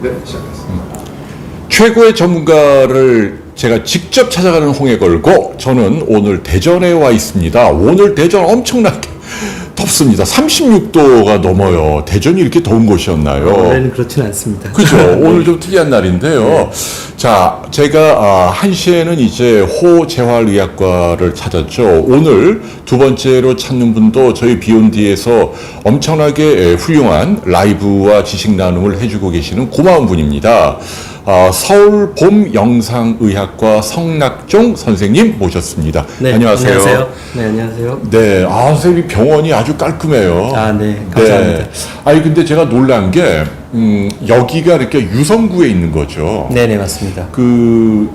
네, 시작했습니다. 최고의 전문가를 제가 직접 찾아가는 홍에 걸고 저는 오늘 대전에 와 있습니다. 오늘 대전 엄청나게 덥습니다. 36도가 넘어요. 대전이 이렇게 더운 곳이었나요? 원래는 그렇지는 않습니다. 그죠. 오늘 좀 특이한 날인데요. 네. 자, 제가 1시에는 이제 호재활의학과를 찾았죠. 오늘 두 번째로 찾는 분도 저희 비욘디에서 엄청나게 훌륭한 라이브와 지식 나눔을 해주고 계시는 고마운 분입니다. 서울 봄영상의학과 성낙종 선생님 모셨습니다. 네, 안녕하세요. 안녕하세요. 네, 안녕하세요. 네, 선생님 병원이 아주 깔끔해요. 네, 감사합니다. 네. 아니, 근데 제가 놀란 게, 여기가 이렇게 유성구에 있는 거죠. 네네, 맞습니다. 그,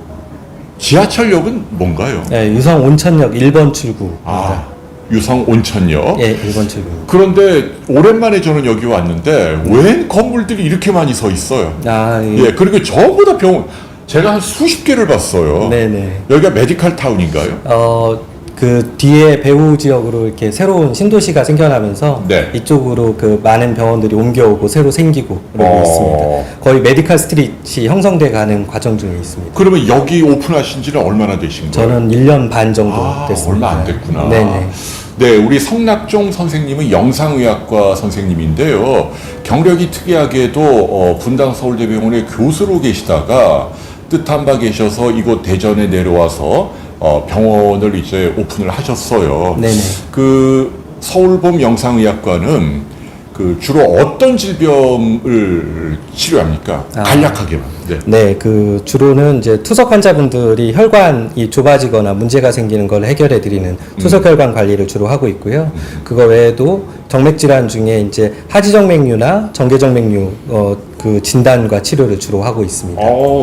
지하철역은 뭔가요? 네, 유성 온천역 1번 출구입니다. 유성 온천역. 예, 1번 출구. 그런데 오랜만에 저는 여기 왔는데, 웬 건물들이 이렇게 많이 서 있어요. 예, 그리고 전부 다 병원, 제가 한 수십 개를 봤어요. 네네. 여기가 메디컬 타운인가요? 그 뒤에 배후 지역으로 이렇게 새로운 신도시가 생겨나면서 네. 이쪽으로 그 많은 병원들이 옮겨오고 새로 생기고 그러고 있습니다. 거의 메디컬 스트릿이 형성돼 가는 과정 중에 있습니다. 그러면 여기 오픈하신 지는 얼마나 되신 거예요? 저는 1년 반 정도 됐습니다. 얼마 안 됐구나. 네네. 네, 우리 성낙종 선생님은 영상의학과 선생님인데요. 경력이 특이하게도 분당 서울대병원의 교수로 계시다가 뜻한 바 계셔서 이곳 대전에 내려와서 병원을 이제 오픈을 하셨어요. 네네. 그 서울봄 영상의학과는 그 주로 어떤 질병을 치료합니까? 간략하게만. 네. 네, 그 주로는 이제 투석 환자분들이 혈관이 좁아지거나 문제가 생기는 걸 해결해 드리는 투석 혈관 관리를 주로 하고 있고요. 그거 외에도 정맥 질환 중에 이제 하지정맥류나 정계정맥류 그 진단과 치료를 주로 하고 있습니다.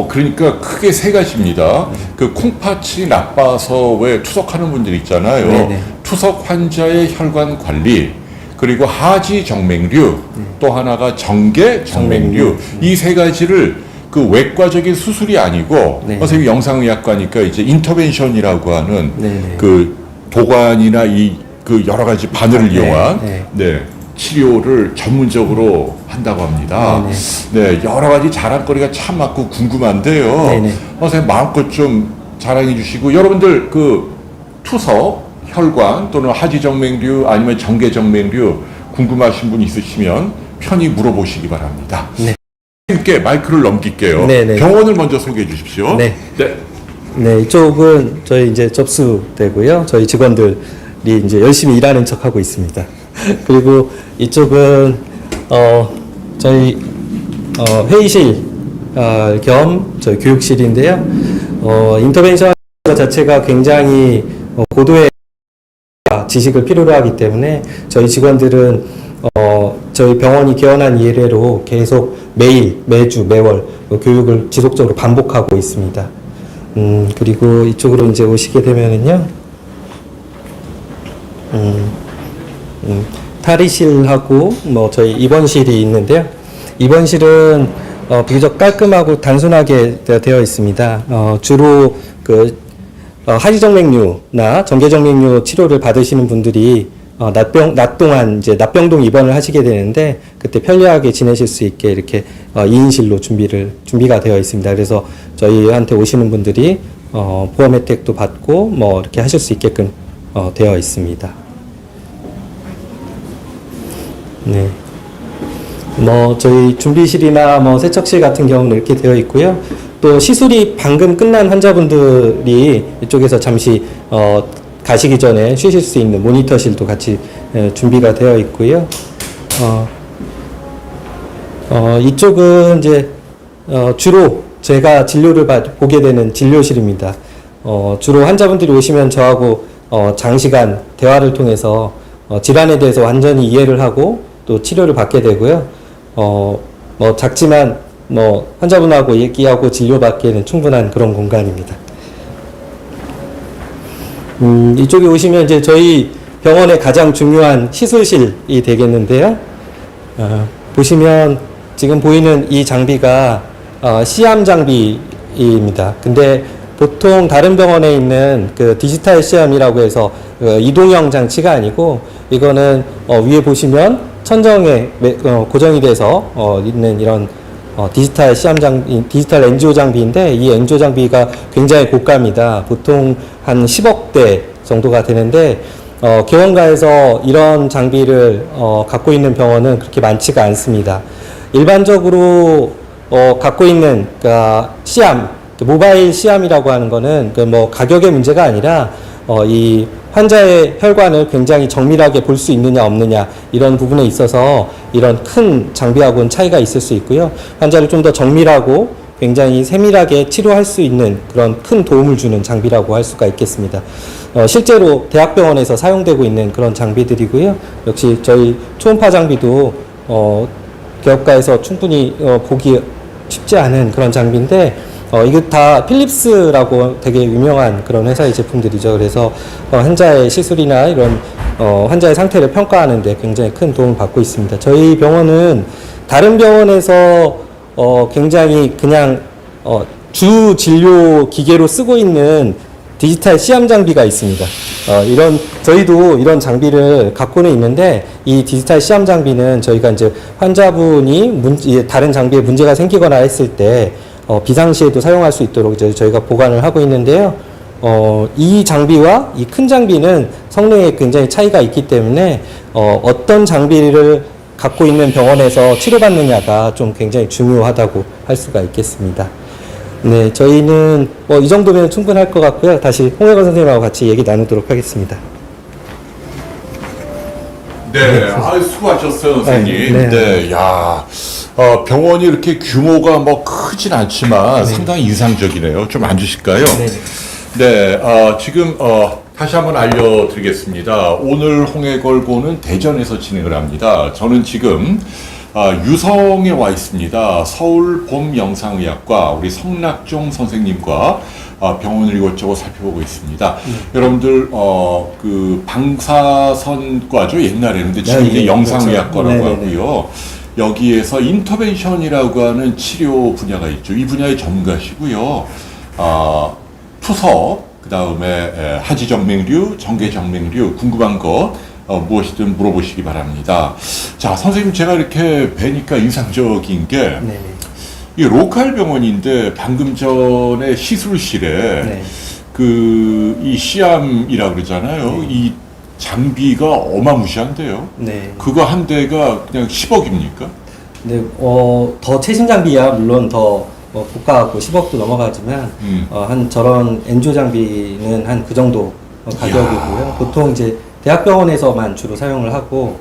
그러니까 크게 세 가지입니다. 그 콩팥이 나빠서 왜 투석하는 분들 있잖아요. 네네. 투석 환자의 혈관 관리, 그리고 하지 정맥류, 또 하나가 정계 정맥류. 이 세 가지를 그 외과적인 수술이 아니고, 네. 선생님 영상의학과니까 이제 인터벤션이라고 하는 네네. 그 도관이나 그 여러 가지 바늘을 이용한 네. 치료를 전문적으로 한다고 합니다. 네, 여러 가지 자랑거리가 참 많고 궁금한데요. 네네. 선생님 마음껏 좀 자랑해 주시고, 여러분들 그 투석, 혈관 또는 하지정맥류 아니면 정계정맥류 궁금하신 분 있으시면 편히 물어보시기 바랍니다. 네. 선생님께 마이크를 넘길게요. 네네. 병원을 먼저 소개해 주십시오. 네. 네. 네, 이쪽은 저희 이제 접수되고요. 저희 직원들이 이제 열심히 일하는 척 하고 있습니다. 그리고 이쪽은 저희 회의실 겸 저희 교육실인데요. 인터벤션 자체가 굉장히 고도의 지식을 필요로 하기 때문에 저희 직원들은 저희 병원이 개원한 이래로 계속 매일, 매주, 매월 교육을 지속적으로 반복하고 있습니다. 그리고 이쪽으로 이제 오시게 되면은요, 탈의실하고 저희 입원실이 있는데요. 입원실은 비교적 깔끔하고 단순하게 되어 있습니다. 주로 그 하지정맥류나 정계정맥류 치료를 받으시는 분들이 낮 동안 이제 납병동 입원을 하시게 되는데 그때 편리하게 지내실 수 있게 이렇게 2인실로 준비가 되어 있습니다. 그래서 저희한테 오시는 분들이 보험 혜택도 받고 이렇게 하실 수 있게끔 되어 있습니다. 네. 저희 준비실이나 세척실 같은 경우는 이렇게 되어 있고요. 또 시술이 방금 끝난 환자분들이 이쪽에서 잠시 가시기 전에 쉬실 수 있는 모니터실도 같이 준비가 되어 있고요. 이쪽은 이제 주로 제가 진료를 보게 되는 진료실입니다. 주로 환자분들이 오시면 저하고 장시간 대화를 통해서 질환에 대해서 완전히 이해를 하고 또 치료를 받게 되고요. 작지만 환자분하고 얘기하고 진료받기에는 충분한 그런 공간입니다. 이쪽에 오시면 이제 저희 병원의 가장 중요한 시술실이 되겠는데요. 보시면 지금 보이는 이 장비가 시암 장비입니다. 근데 보통 다른 병원에 있는 그 디지털 시암이라고 해서 이동형 장치가 아니고 이거는 위에 보시면 천정에 고정이 돼서 있는 이런 디지털 시험 장비, 디지털 엔지오 장비인데 이 엔지오 장비가 굉장히 고가입니다. 보통 한 10억대 정도가 되는데 개원가에서 이런 장비를 갖고 있는 병원은 그렇게 많지가 않습니다. 일반적으로 갖고 있는 그러니까 시암, 모바일 시암이라고 하는 거는 그 뭐 가격의 문제가 아니라 이 환자의 혈관을 굉장히 정밀하게 볼 수 있느냐 없느냐 이런 부분에 있어서 이런 큰 장비하고는 차이가 있을 수 있고요. 환자를 좀 더 정밀하고 굉장히 세밀하게 치료할 수 있는 그런 큰 도움을 주는 장비라고 할 수가 있겠습니다. 실제로 대학병원에서 사용되고 있는 그런 장비들이고요. 역시 저희 초음파 장비도 개업가에서 충분히 보기 쉽지 않은 그런 장비인데 이게 다 필립스라고 되게 유명한 그런 회사의 제품들이죠. 그래서 환자의 시술이나 이런 환자의 상태를 평가하는데 굉장히 큰 도움을 받고 있습니다. 저희 병원은 다른 병원에서 굉장히 그냥 주 진료 기계로 쓰고 있는 디지털 시암 장비가 있습니다. 저희도 이런 장비를 갖고는 있는데, 이 디지털 시암 장비는 저희가 이제 환자분이 다른 장비에 문제가 생기거나 했을 때, 비상시에도 사용할 수 있도록 이제 저희가 보관을 하고 있는데요. 이 장비와 이 큰 장비는 성능에 굉장히 차이가 있기 때문에, 어떤 장비를 갖고 있는 병원에서 치료받느냐가 좀 굉장히 중요하다고 할 수가 있겠습니다. 네, 저희는 이 정도면 충분할 것 같고요. 다시 홍혜건 선생님하고 같이 얘기 나누도록 하겠습니다. 네, 수고하셨어요, 선생님. 네. 네, 야, 병원이 이렇게 규모가 뭐 크진 않지만 상당히 인상적이네요. 좀 앉으실까요? 네. 네, 지금 다시 한번 알려드리겠습니다. 오늘 홍해걸고는 대전에서 진행을 합니다. 저는 지금 유성에 와 있습니다. 서울봄영상의학과 우리 성낙종 선생님과 병원을 이것저것 살펴보고 있습니다. 여러분들 그 방사선과죠, 옛날에는. 근데 지금 이제 영상의학과라고 그렇죠. 하고요. 여기에서 인터벤션이라고 하는 치료 분야가 있죠. 이 분야의 전문가시고요. 투석, 그 다음에 하지정맥류, 정계정맥류, 궁금한 거 무엇이든 물어보시기 바랍니다. 자, 선생님, 제가 이렇게 뵈니까 인상적인 게, 네. 이 로컬 병원인데 방금 전에 시술실에 이 시암이라고 그러잖아요. 이 장비가 어마무시한데요. 네. 그거 한 대가 그냥 10억입니까? 네, 더 최신 장비야 물론 더 고가고 10억도 넘어가지만 한 저런 엔조 장비는 한 그 정도 가격이고요. 보통 이제 대학병원에서만 주로 사용을 하고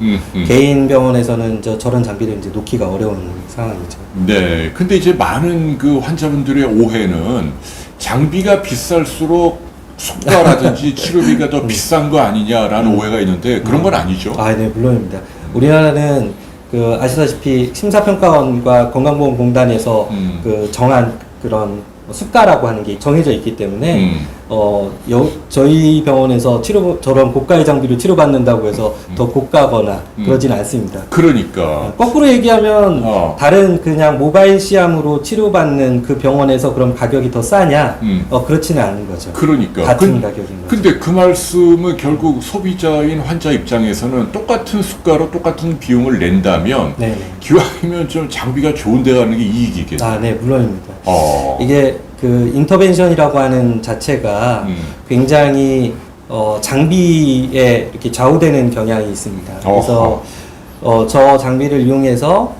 개인 병원에서는 저런 장비를 이제 놓기가 어려운 상황이죠. 네. 근데 이제 많은 그 환자분들의 오해는 장비가 비쌀수록 수가라든지 치료비가 더 비싼 거 아니냐라는 오해가 있는데 그런 건 아니죠. 네, 물론입니다. 우리나라는 그 아시다시피 심사평가원과 건강보험공단에서 그 정한 그런 수가라고 하는 게 정해져 있기 때문에 저희 병원에서 저런 고가의 장비를 치료받는다고 해서 더 고가거나 그러진 않습니다. 그러니까 거꾸로 얘기하면 다른 그냥 모바일 시암으로 치료받는 그 병원에서 그럼 가격이 더 싸냐? 그렇지는 않은 거죠. 그러니까 같은 가격인 거죠. 근데 그 말씀은 결국 소비자인 환자 입장에서는 똑같은 수가로 똑같은 비용을 낸다면 네네. 기왕이면 좀 장비가 좋은 데 가는 게 이익이겠죠. 네, 물론입니다. 이게 그 인터벤션이라고 하는 자체가 굉장히 장비에 이렇게 좌우되는 경향이 있습니다. 그래서 저 장비를 이용해서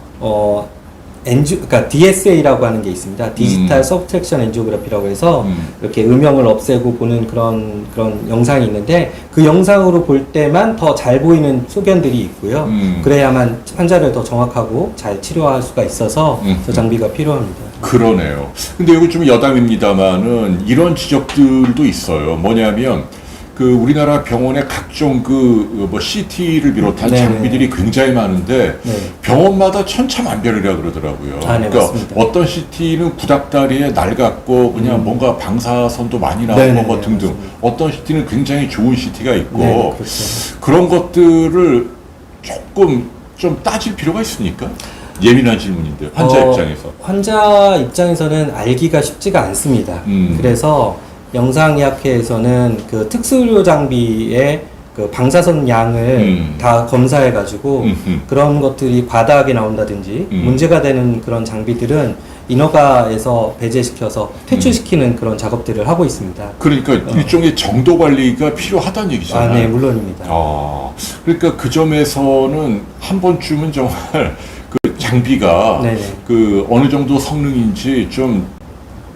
그러니까 DSA라고 하는 게 있습니다. 디지털 서브트랙션 엔지오그래피라고 해서 이렇게 음영을 없애고 보는 그런 영상이 있는데, 그 영상으로 볼 때만 더 잘 보이는 소견들이 있고요. 그래야만 환자를 더 정확하고 잘 치료할 수가 있어서 저 장비가 필요합니다. 그러네요. 근데 이거 좀 여담입니다만은 이런 지적들도 있어요. 뭐냐면 그 우리나라 병원의 각종 뭐 CT를 비롯한 네네. 장비들이 굉장히 많은데 병원마다 천차만별이라 그러더라고요. 네, 그러니까 맞습니다. 어떤 CT는 구닥다리에 낡았고 그냥 뭔가 방사선도 많이 나오고 네네네, 뭐 등등. 맞습니다. 어떤 CT는 굉장히 좋은 CT가 있고 네, 그렇죠. 그런 것들을 조금 좀 따질 필요가 있습니까? 예민한 질문인데 환자 입장에서. 환자 입장에서는 알기가 쉽지가 않습니다. 그래서 영상의학회에서는 그 특수의료 장비의 그 방사선 양을 다 검사해가지고 그런 것들이 과다하게 나온다든지 문제가 되는 그런 장비들은 인허가에서 배제시켜서 퇴출시키는 그런 작업들을 하고 있습니다. 그러니까 일종의 정도 관리가 필요하다는 얘기잖아요. 아, 네, 물론입니다. 그러니까 그 점에서는 한 번쯤은 정말 그 장비가 네네. 그 어느 정도 성능인지 좀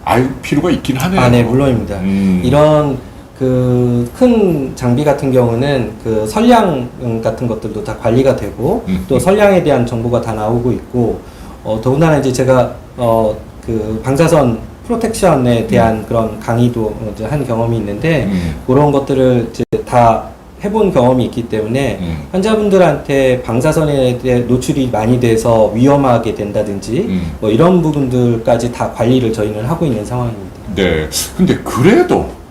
알 필요가 있긴 하네요. 아, 네, 물론입니다. 이런 그 큰 장비 같은 경우는 그 선량 같은 것들도 다 관리가 되고 또 선량에 대한 정보가 다 나오고 있고 더군다나 이제 제가 그 방사선 프로텍션에 대한 그런 강의도 이제 한 경험이 있는데 그런 것들을 이제 다 해본 경험이 있기 때문에 환자분들한테 방사선에 대해 노출이 많이 돼서 위험하게 된다든지 뭐 이런 부분들까지 다 관리를 저희는 하고 있는 상황입니다. 네. 근데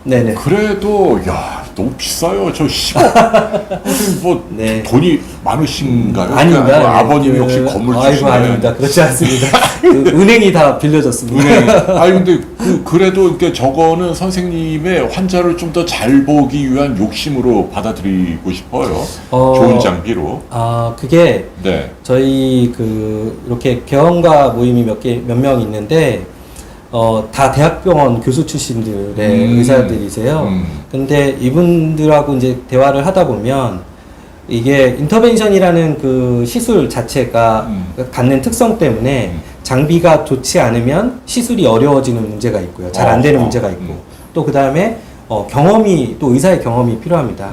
네네. 그래도 야 너무 비싸요. 저 10억. 무슨 뭐 네. 돈이 많으신가요? 아닙니다. 그러니까 네, 아버님이 혹시 건물 아이고, 주시나요? 아닙니다. 그렇지 않습니다. 그 은행이 다 빌려줬습니다. 아니 근데 그래도 이렇게 저거는 선생님의 환자를 좀 더 잘 보기 위한 욕심으로 받아들이고 싶어요. 좋은 장비로. 아, 그게 네. 저희 이렇게 개원가 모임이 몇 명 있는데 다 대학병원 교수 출신들의 의사들이세요. 근데 이분들하고 이제 대화를 하다 보면 이게 인터벤션이라는 그 시술 자체가 갖는 특성 때문에 장비가 좋지 않으면 시술이 어려워지는 문제가 있고요. 잘 안 되는 문제가 있고 또 그 다음에 경험이 또 의사의 경험이 필요합니다.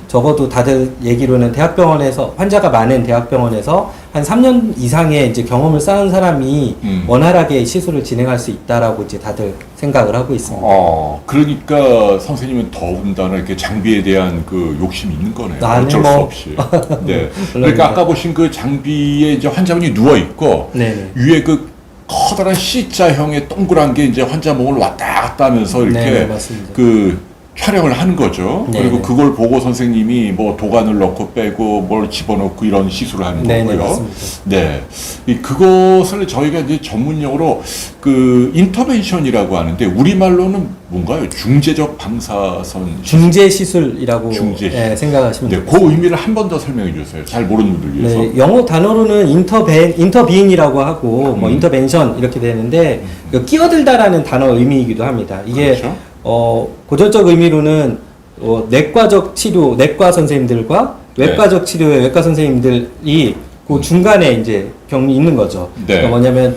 적어도 다들 얘기로는 대학병원에서 환자가 많은 대학병원에서 한 3년 이상의 이제 경험을 쌓은 사람이 원활하게 시술을 진행할 수 있다라고 이제 다들 생각을 하고 있습니다. 그러니까 선생님은 더군다나 이렇게 장비에 대한 그 욕심이 있는 거네요. 어쩔 수 없이. 네. 그러니까 아까 보신 그 장비에 이제 환자분이 누워 있고 네네. 위에 그 커다란 C자형의 동그란 게 이제 환자 몸을 왔다 갔다 하면서 이렇게 네네, 맞습니다. 그 촬영을 하는 거죠. 네네. 그리고 그걸 보고 선생님이 뭐 도관을 넣고 빼고 뭘 집어넣고 이런 시술을 하는 네네, 거고요. 맞습니다. 네. 그것을 저희가 이제 전문용어로 그 인터벤션이라고 하는데 우리말로는 뭔가요? 중재적 방사선 중재 시술이라고 중재 시술. 생각하시면 네, 됩니다. 그 의미를 한 번 더 설명해 주세요. 잘 모르는 분들 위해서. 네, 영어 단어로는 인터비인이라고 하고 뭐 인터벤션 이렇게 되는데 끼어들다라는 단어 의미이기도 합니다. 이게 그렇죠? 고전적 의미로는 내과적 치료, 내과 선생님들과 외과적 치료의 외과 선생님들이 그 중간에 이제 병이 있는 거죠. 네. 그러니까 뭐냐면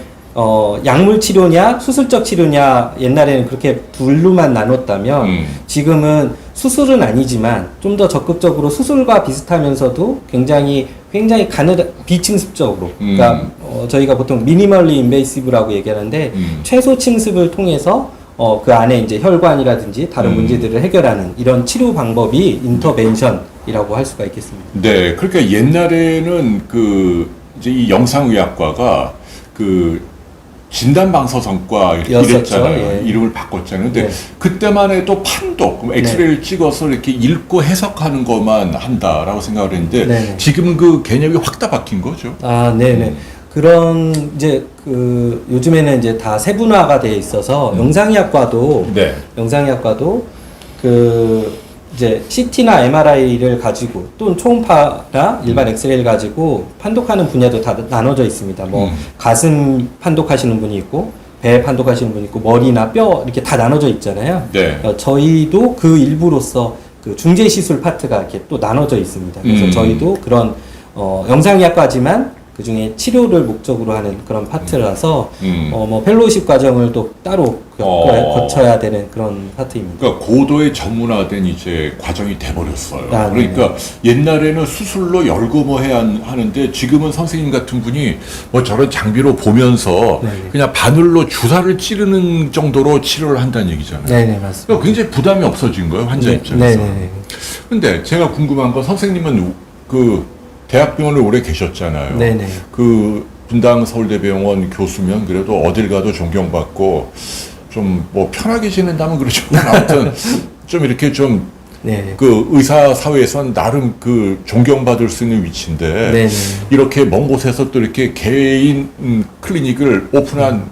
약물 치료냐 수술적 치료냐 옛날에는 그렇게 둘로만 나눴다면 지금은 수술은 아니지만 좀 더 적극적으로 수술과 비슷하면서도 굉장히 비침습적으로 그러니까 저희가 보통 미니멀리 인베이시브라고 얘기하는데 최소 침습을 통해서 그 안에 이제 혈관이라든지 다른 문제들을 해결하는 이런 치료 방법이 인터벤션이라고 할 수가 있겠습니다. 네, 그러니까 옛날에는 그 이제 이 영상의학과가 그 진단방사선과 이렇게 였었죠. 이랬잖아요. 예. 이름을 바꿨잖아요. 근데 네. 그때만 해도 판독, 엑스레이를 찍어서 이렇게 읽고 해석하는 것만 한다라고 생각을 했는데 네. 지금은 그 개념이 확 다 바뀐 거죠. 아, 네네. 그런 이제 요즘에는 이제 다 세분화가 돼 있어서 영상의학과도 이제 CT나 MRI를 가지고 또는 초음파나 일반 엑스레이를 가지고 판독하는 분야도 다 나눠져 있습니다. 뭐 가슴 판독하시는 분이 있고 배 판독하시는 분이 있고 머리나 뼈 이렇게 다 나눠져 있잖아요. 네. 저희도 그 일부로서 그 중재 시술 파트가 이렇게 또 나눠져 있습니다. 그래서 저희도 그런 영상의학과지만 그 중에 치료를 목적으로 하는 그런 파트라서 뭐 펠로우십 과정을 또 따로 거쳐야 되는 그런 파트입니다. 그러니까 고도의 전문화된 이제 과정이 돼버렸어요. 아, 그러니까 옛날에는 수술로 열거해야 하는데 지금은 선생님 같은 분이 뭐 저런 장비로 보면서 네네. 그냥 바늘로 주사를 찌르는 정도로 치료를 한다는 얘기잖아요. 네네, 맞습니다. 그러니까 굉장히 부담이 없어진 거예요, 환자 네, 입장에서. 네네. 근데 제가 궁금한 건 선생님은 그 대학병원에 오래 계셨잖아요. 네네. 그 분당 서울대병원 교수면 그래도 어딜 가도 존경받고 좀 뭐 편하게 지낸다면 그렇지만 아무튼 좀 이렇게 좀 네. 그 의사 사회에선 나름 그 존경받을 수 있는 위치인데 네네. 이렇게 먼 곳에서 또 이렇게 개인 클리닉을 오픈한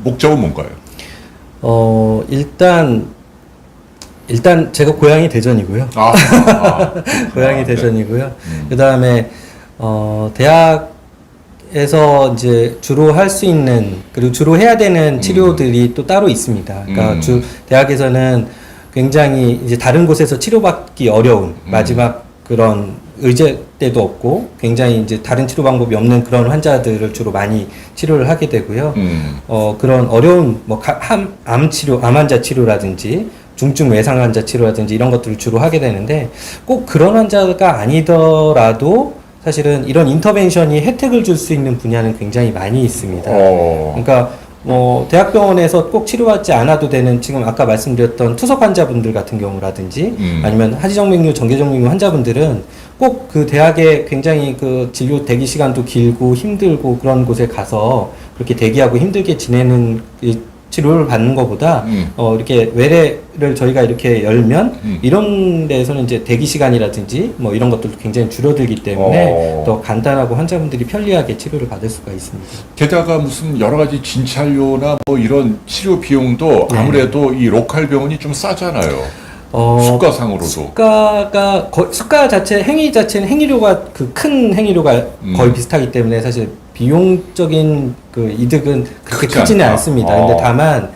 목적은 뭔가요? 일단 일단 제가 고향이 대전이고요. 고향이 대전이고요. 그다음에 대학에서 이제 주로 할 수 있는 그리고 주로 해야 되는 치료들이 또 따로 있습니다. 그러니까 대학에서는 굉장히 이제 다른 곳에서 치료받기 어려운 마지막 그런 의제대도 없고 굉장히 이제 다른 치료 방법이 없는 그런 환자들을 주로 많이 치료를 하게 되고요. 그런 어려운 뭐 암 치료, 암 환자 치료라든지 중증 외상 환자 치료라든지 이런 것들을 주로 하게 되는데 꼭 그런 환자가 아니더라도 사실은 이런 인터벤션이 혜택을 줄 수 있는 분야는 굉장히 많이 있습니다. 그러니까 뭐 대학병원에서 꼭 치료받지 않아도 되는 지금 아까 말씀드렸던 투석 환자분들 같은 경우라든지 아니면 하지정맥류, 전개정맥류 환자분들은 꼭 그 대학에 굉장히 그 진료 대기 시간도 길고 힘들고 그런 곳에 가서 그렇게 대기하고 힘들게 지내는 치료를 받는 것보다 이렇게 외래를 저희가 이렇게 열면 이런 데에서는 이제 대기 시간이라든지 뭐 이런 것들도 굉장히 줄어들기 때문에 더 간단하고 환자분들이 편리하게 치료를 받을 수가 있습니다. 게다가 무슨 여러 가지 진찰료나 뭐 이런 치료 비용도 아무래도 이 로컬 병원이 좀 싸잖아요. 수가상으로도. 수가 자체, 행위 자체는 행위료가 큰 행위료가 거의 비슷하기 때문에 사실 비용적인 그 이득은 그렇게 크지는 않습니다. 근데 다만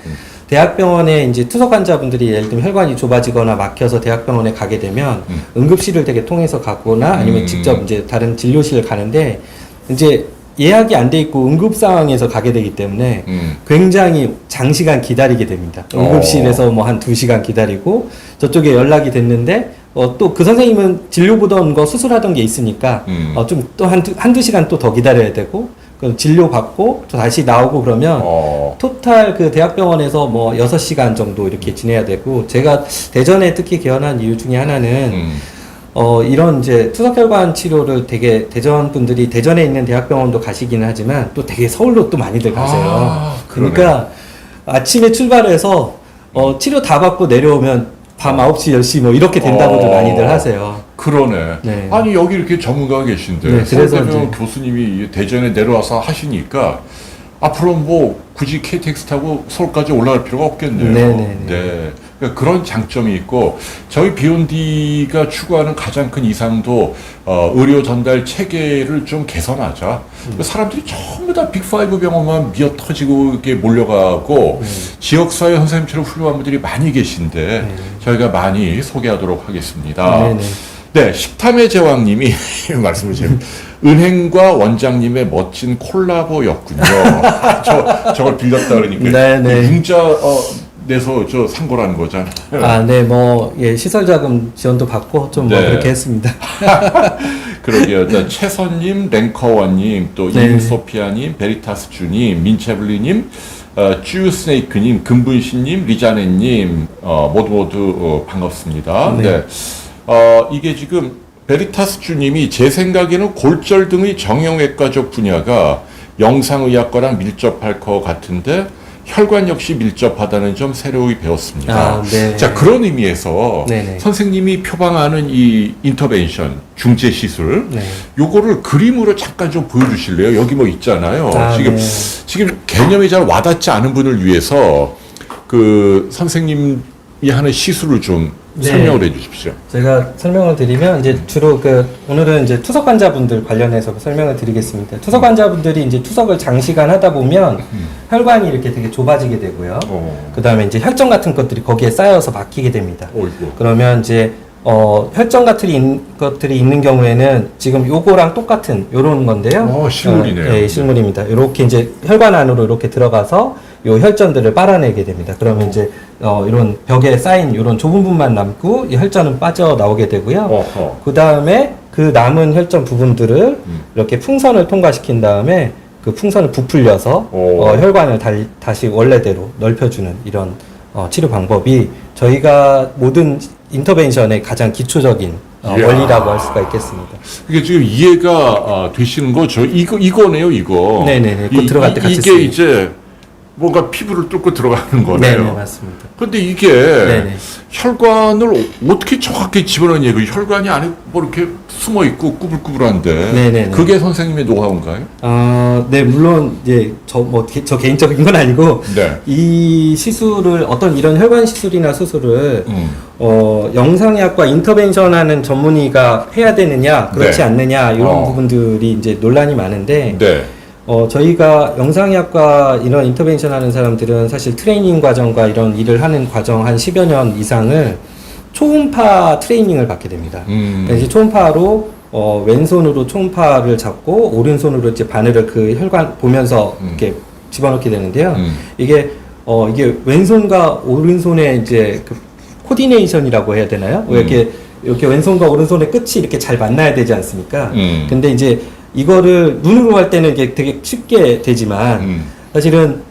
대학병원에 이제 투석 환자분들이 예를 들면 혈관이 좁아지거나 막혀서 대학병원에 가게 되면 응급실을 되게 통해서 가거나 아니면 직접 이제 다른 진료실을 가는데 이제 예약이 안 돼 있고 응급 상황에서 가게 되기 때문에 굉장히 장시간 기다리게 됩니다. 응급실에서 뭐 한 2시간 기다리고 저쪽에 연락이 됐는데 또 그 선생님은 진료 보던 거 수술하던 게 있으니까 좀 또 한두 시간 또 더 기다려야 되고 그 진료 받고 또 다시 나오고 그러면 토탈 그 대학병원에서 뭐 6시간 정도 이렇게 지내야 되고 제가 대전에 특히 개원한 이유 중에 하나는 이런 이제 투석혈관 치료를 되게 대전 분들이 대전에 있는 대학병원도 가시기는 하지만 또 되게 서울로 또 많이들 가세요. 그러니까 아침에 출발해서 치료 다 받고 내려오면 밤 9시, 10시 뭐 이렇게 된다고들 많이들 하세요. 그러네. 네. 아니 여기 이렇게 전문가가 계신데 네, 그래서 서울대병원 교수님이 대전에 내려와서 하시니까 앞으로 뭐 굳이 KTX 타고 서울까지 올라갈 필요가 없겠네요. 네. 그러니까 그런 장점이 있고 저희 비욘디가 추구하는 가장 큰 이상도 의료 전달 체계를 좀 개선하자. 사람들이 전부 다 빅5 병원만 미어 터지고 이렇게 몰려가고 지역사회 선생님처럼 훌륭한 분들이 많이 계신데 저희가 많이 소개하도록 하겠습니다. 네, 식탐의 제왕님이 말씀을 주시면 은행과 원장님의 멋진 콜라보였군요. 저걸 빌렸다 그러니까 문자 내서 저 산 거라는 거잖아요. 네, 뭐 예, 시설 자금 지원도 받고 좀 뭐 그렇게 했습니다. 그러게요. 최선님, 랭커원님, 또 임소피아님, 베리타스주님, 민채블리님, 쭈스네이크님, 금분신님, 리자네님 모두 반갑습니다. 네. 이게 지금 베리타스주님이 제 생각에는 골절 등의 정형외과적 분야가 영상의학과랑 밀접할 것 같은데 혈관 역시 밀접하다는 점 새로이 배웠습니다. 자, 그런 의미에서 선생님이 표방하는 이 인터벤션, 중재 시술, 요거를 그림으로 잠깐 좀 보여주실래요? 여기 뭐 있잖아요. 지금 개념이 잘 와닿지 않은 분을 위해서 그 선생님이 하는 시술을 좀 설명을 해주십시오. 제가 설명을 드리면 이제 주로 오늘은 이제 투석 환자분들 관련해서 설명을 드리겠습니다. 투석 환자분들이 이제 투석을 장시간 하다 보면 혈관이 이렇게 되게 좁아지게 되고요. 그 다음에 이제 혈전 같은 것들이 거기에 쌓여서 막히게 됩니다. 그러면 이제 혈전 같은 것들이 있는 경우에는 지금 요거랑 똑같은 요런 건데요. 실물이네요. 네, 실물입니다. 이렇게 이제 혈관 안으로 이렇게 들어가서 요 혈전들을 빨아내게 됩니다. 그러면 이제 이런 벽에 쌓인 이런 좁은 부분만 남고 이 혈전은 빠져나오게 되고요. 그 다음에 그 남은 혈전 부분들을 이렇게 풍선을 통과시킨 다음에 그 풍선을 부풀려서 혈관을 다시 원래대로 넓혀주는 이런 치료 방법이 저희가 모든 인터벤션의 가장 기초적인 원리라고 할 수가 있겠습니다. 이게 지금 이해가 되시는 거죠? 이거네요, 이거. 네네네. 그 들어갈 때 같이 이게 이제 뭔가 피부를 뚫고 들어가는 거네요. 네, 맞습니다. 근데 이게 네네. 혈관을 어떻게 정확히 집어넣냐, 그 혈관이 안에 뭐 이렇게 숨어 있고 꾸불꾸불한데 네네네. 그게 선생님의 노하우인가요? 네, 물론 이제 저 개인적인 건 아니고 네. 이 시술을 어떤 이런 혈관 시술이나 수술을 영상의학과 인터벤션하는 전문의가 해야 되느냐 그렇지 네. 않느냐 이런 부분들이 이제 논란이 많은데 네. 저희가 영상의학과 이런 인터벤션 하는 사람들은 사실 트레이닝 과정과 이런 일을 하는 과정 한 10여 년 이상을 초음파 트레이닝을 받게 됩니다. 이제 초음파로 왼손으로 초음파를 잡고 오른손으로 이제 바늘을 그 혈관 보면서 이렇게 집어넣게 되는데요. 이게 왼손과 오른손의 이제 그 코디네이션이라고 해야 되나요? 이렇게 왼손과 오른손의 끝이 이렇게 잘 만나야 되지 않습니까? 근데 이제 이거를 눈으로 할 때는 이게 되게 쉽게 되지만 사실은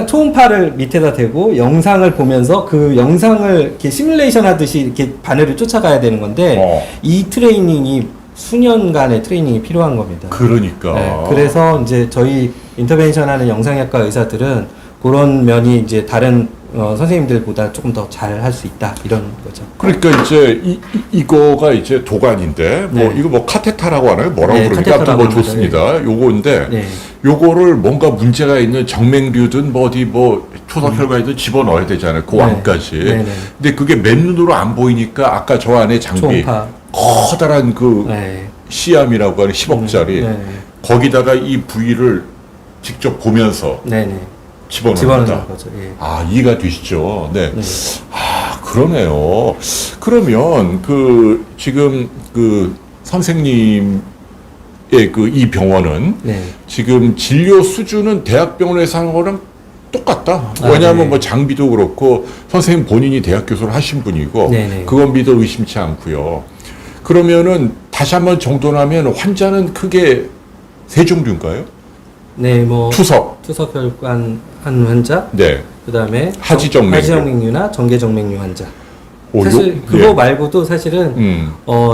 초음파를 밑에다 대고 영상을 보면서 그 영상을 이렇게 시뮬레이션 하듯이 이렇게 바늘을 쫓아가야 되는 건데 이 트레이닝이 수년간의 트레이닝이 필요한 겁니다. 그러니까. 네, 그래서 이제 저희 인터벤션 하는 영상의학과 의사들은 그런 면이 이제 다른 선생님들보다 조금 더 잘 할 수 있다 이런 거죠. 그러니까 이제 이거가 이제 도관인데 뭐 네. 이거 뭐 카테타라고 하나요? 뭐라고 네, 그러니까 아무튼 뭐 카테터라고 좋습니다. 요거인데 네. 요거를 뭔가 문제가 있는 정맥류든 뭐 어디 뭐 초석혈관이든 집어넣어야 되잖아요. 그 네. 안까지. 네, 네. 근데 그게 맨눈으로 안 보이니까 아까 저 안에 장비 초음파. 커다란 그 네. 시암이라고 하는 10억짜리 네. 거기다가 이 부위를 직접 보면서 네네. 집어넣는다. 집어넣는 거죠. 예. 아, 이해가 되시죠? 네. 네. 아, 그러네요. 그러면 지금 선생님의 이 병원은 네. 지금 진료 수준은 대학병원에서 하는 거랑 똑같다. 왜냐하면 네. 뭐 장비도 그렇고 선생님 본인이 대학 교수를 하신 분이고 네네. 그건 믿어 의심치 않고요. 그러면은 다시 한번 정돈하면 환자는 크게 세 종류인가요? 네, 뭐 투석. 투석혈관 한 환자, 네. 그다음에 하지정맥류. 하지정맥류나 정계정맥류 환자. 오, 사실 그거 예. 말고도 사실은